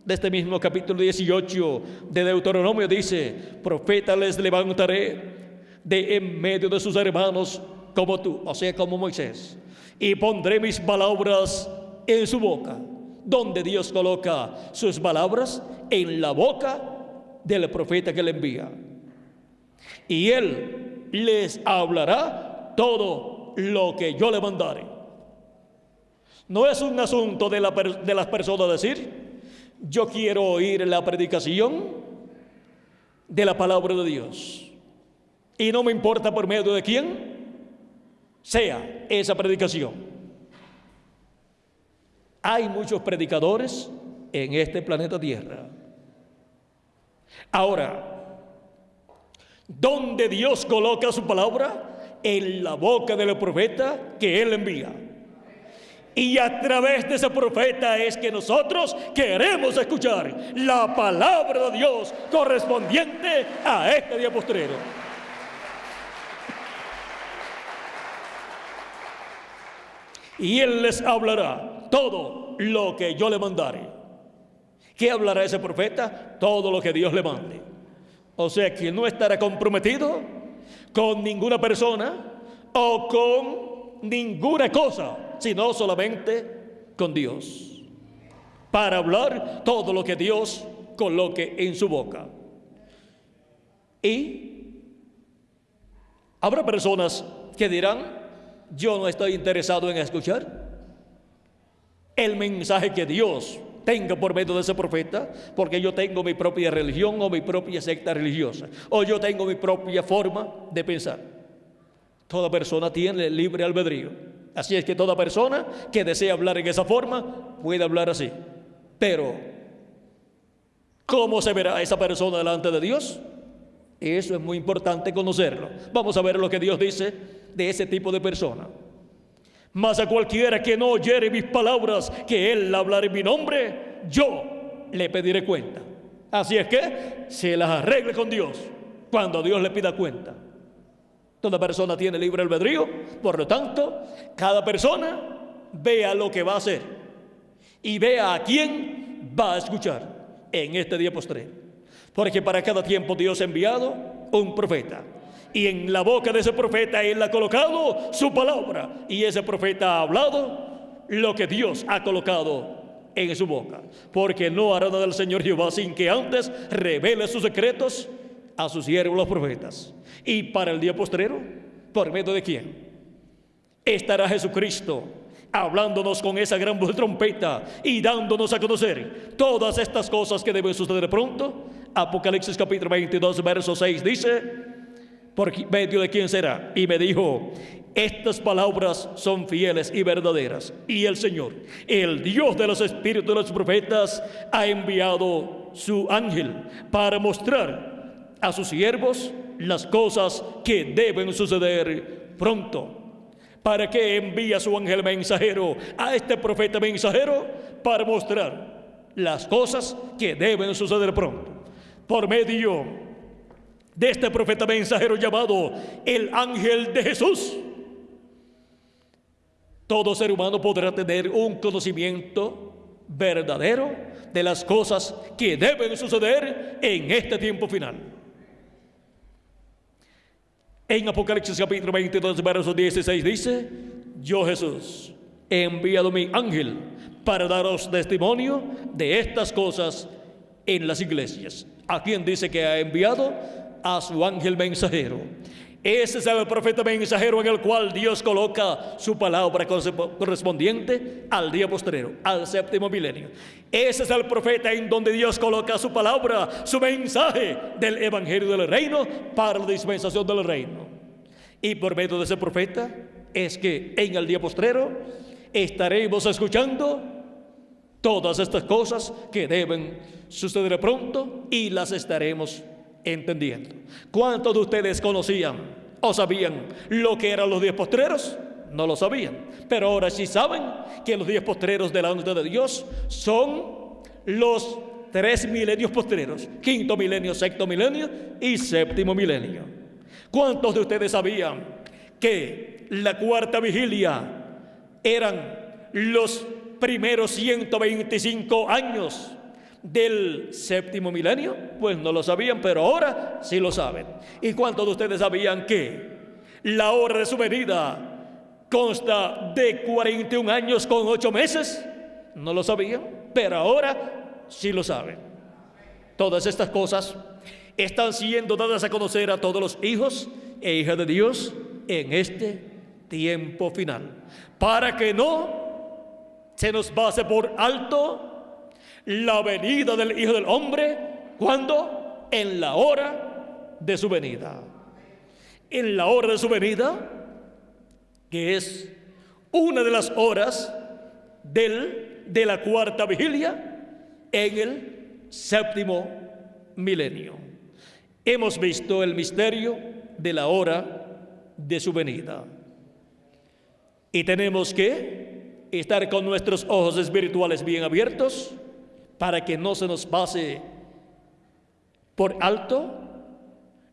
de este mismo capítulo 18 de Deuteronomio, dice: profeta les levantaré de en medio de sus hermanos como tú, o sea, como Moisés, y pondré mis palabras en su boca. Donde Dios coloca sus palabras en la boca del profeta que le envía. Y él les hablará todo lo que yo le mandare. No es un asunto de las personas decir: yo quiero oír la predicación de la palabra de Dios, y no me importa por medio de quién sea esa predicación. Hay muchos predicadores en este planeta Tierra. Ahora, ¿dónde Dios coloca su palabra? En la boca del profeta que Él envía. Y a través de ese profeta es que nosotros queremos escuchar la palabra de Dios correspondiente a este día postrero. Y Él les hablará todo lo que yo le mandare. ¿Qué hablará ese profeta? Todo lo que Dios le mande. O sea que no estará comprometido con ninguna persona o con ninguna cosa, sino solamente con Dios, para hablar todo lo que Dios coloque en su boca. Y habrá personas que dirán: yo no estoy interesado en escuchar el mensaje que Dios tenga por medio de ese profeta, porque yo tengo mi propia religión o mi propia secta religiosa, o yo tengo mi propia forma de pensar. Toda persona tiene libre albedrío. Así es que toda persona que desea hablar en esa forma puede hablar así. Pero ¿cómo se verá esa persona delante de Dios? Eso es muy importante conocerlo. Vamos a ver lo que Dios dice de ese tipo de persona. Mas a cualquiera que no oyere mis palabras, que él hablará en mi nombre, yo le pediré cuenta. Así es que se las arregle con Dios cuando Dios le pida cuenta. Toda persona tiene libre albedrío, por lo tanto, cada persona vea lo que va a hacer y vea a quién va a escuchar en este día postrero. Porque para cada tiempo Dios ha enviado un profeta, y en la boca de ese profeta Él ha colocado su palabra, y ese profeta ha hablado lo que Dios ha colocado en su boca. Porque no hará nada el Señor Jehová sin que antes revele sus secretos a sus siervos los profetas. Y para el día postrero, ¿por medio de quién? Estará Jesucristo hablándonos con esa gran voz de trompeta y dándonos a conocer todas estas cosas que deben suceder pronto. Apocalipsis capítulo 22, verso 6 dice: ¿por medio de quién será? Y me dijo: estas palabras son fieles y verdaderas. Y el Señor, el Dios de los espíritus de los profetas, ha enviado su ángel para mostrar a sus siervos las cosas que deben suceder pronto. ¿Para qué envía su ángel mensajero a este profeta mensajero? Para mostrar las cosas que deben suceder pronto. Por medio de este profeta mensajero llamado el ángel de Jesús, todo ser humano podrá tener un conocimiento verdadero de las cosas que deben suceder en este tiempo final. En Apocalipsis capítulo 22, verso 16 dice: yo, Jesús, he enviado mi ángel para daros testimonio de estas cosas en las iglesias. ¿A quién dice que ha enviado? A su ángel mensajero. Ese es el profeta mensajero en el cual Dios coloca su palabra correspondiente al día postrero, al séptimo milenio. Ese es el profeta en donde Dios coloca su palabra, su mensaje del evangelio del reino para la dispensación del reino. Y por medio de ese profeta es que en el día postrero estaremos escuchando todas estas cosas que deben suceder pronto y las estaremos entendiendo. ¿Cuántos de ustedes conocían o sabían lo que eran los días postreros? No lo sabían, pero ahora sí saben que los días postreros delante de Dios son los 3 milenios postreros: quinto milenio, sexto milenio y séptimo milenio. ¿Cuántos de ustedes sabían que la cuarta vigilia eran los primeros 125 años del séptimo milenio? Pues no lo sabían, pero ahora sí lo saben. ¿Y cuántos de ustedes sabían que la hora de su venida consta de 41 años con 8 meses? No lo sabían, pero ahora sí lo saben. Todas estas cosas están siendo dadas a conocer a todos los hijos e hijas de Dios en este tiempo final, para que no se nos pase por alto la venida del Hijo del Hombre. ¿Cuándo? En la hora de su venida. En la hora de su venida, que es una de las horas de la cuarta vigilia en el séptimo milenio. Hemos visto el misterio de la hora de su venida. Y tenemos que estar con nuestros ojos espirituales bien abiertos para que no se nos pase por alto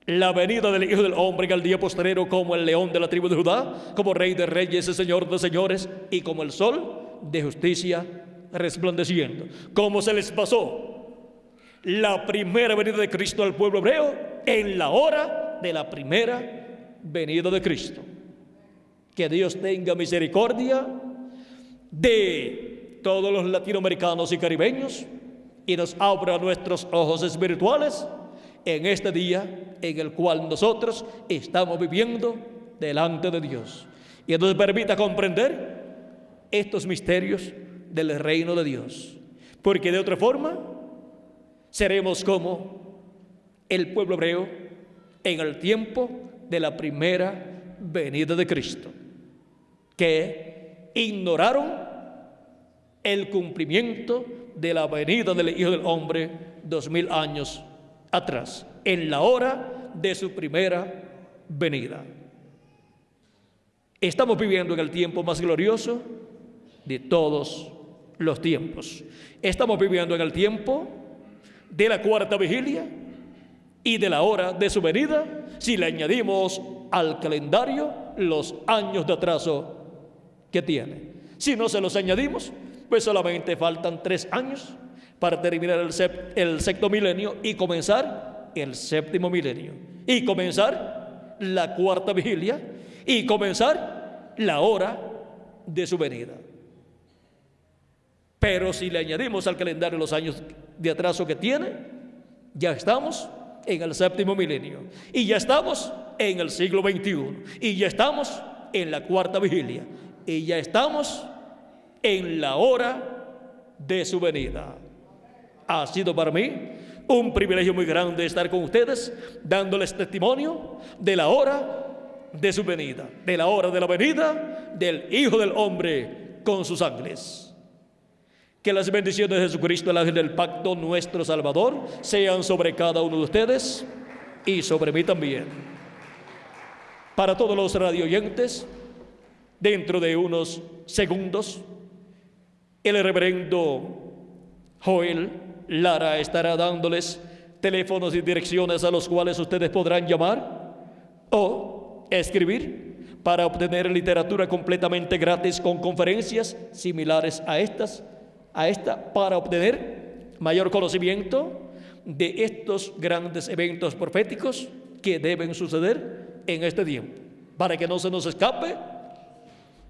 la venida del Hijo del Hombre en el día postrero, como el león de la tribu de Judá, como Rey de reyes y Señor de señores, y como el sol de justicia resplandeciendo. Como se les pasó la primera venida de Cristo al pueblo hebreo en la hora de la primera venida de Cristo. Que Dios tenga misericordia de todos los latinoamericanos y caribeños y nos abra nuestros ojos espirituales en este día en el cual nosotros estamos viviendo delante de Dios, y nos permita comprender estos misterios del reino de Dios, porque de otra forma seremos como el pueblo hebreo en el tiempo de la primera venida de Cristo, que ignoraron el cumplimiento de la venida del Hijo del Hombre 2000 años atrás, en la hora de su primera venida. Estamos viviendo en el tiempo más glorioso de todos los tiempos. Estamos viviendo en el tiempo de la cuarta vigilia y de la hora de su venida, si le añadimos al calendario los años de atraso que tiene. Si no se los añadimos, pues solamente faltan 3 años para terminar el sexto milenio y comenzar el séptimo milenio, y comenzar la cuarta vigilia, y comenzar la hora de su venida. Pero si le añadimos al calendario los años de atraso que tiene, ya estamos en el séptimo milenio, y ya estamos en el siglo XXI, y ya estamos en la cuarta vigilia, y ya estamos en la hora de su venida. Ha sido para mí un privilegio muy grande estar con ustedes, dándoles testimonio de la hora de su venida, de la hora de la venida del Hijo del Hombre con sus ángeles. Que las bendiciones de Jesucristo, el ángel del pacto, nuestro Salvador, sean sobre cada uno de ustedes y sobre mí también. Para todos los radioyentes, dentro de unos segundos, el reverendo Joel Lara estará dándoles teléfonos y direcciones a los cuales ustedes podrán llamar o escribir para obtener literatura completamente gratis con conferencias similares a esta, para obtener mayor conocimiento de estos grandes eventos proféticos que deben suceder en este tiempo, para que no se nos escape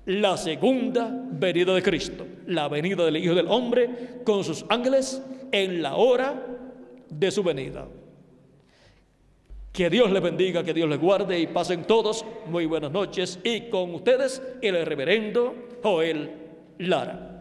la segunda venida de Cristo, la venida del Hijo del Hombre con sus ángeles en la hora de su venida. Que Dios les bendiga, que Dios les guarde, y pasen todos muy buenas noches, y con ustedes el reverendo Joel Lara.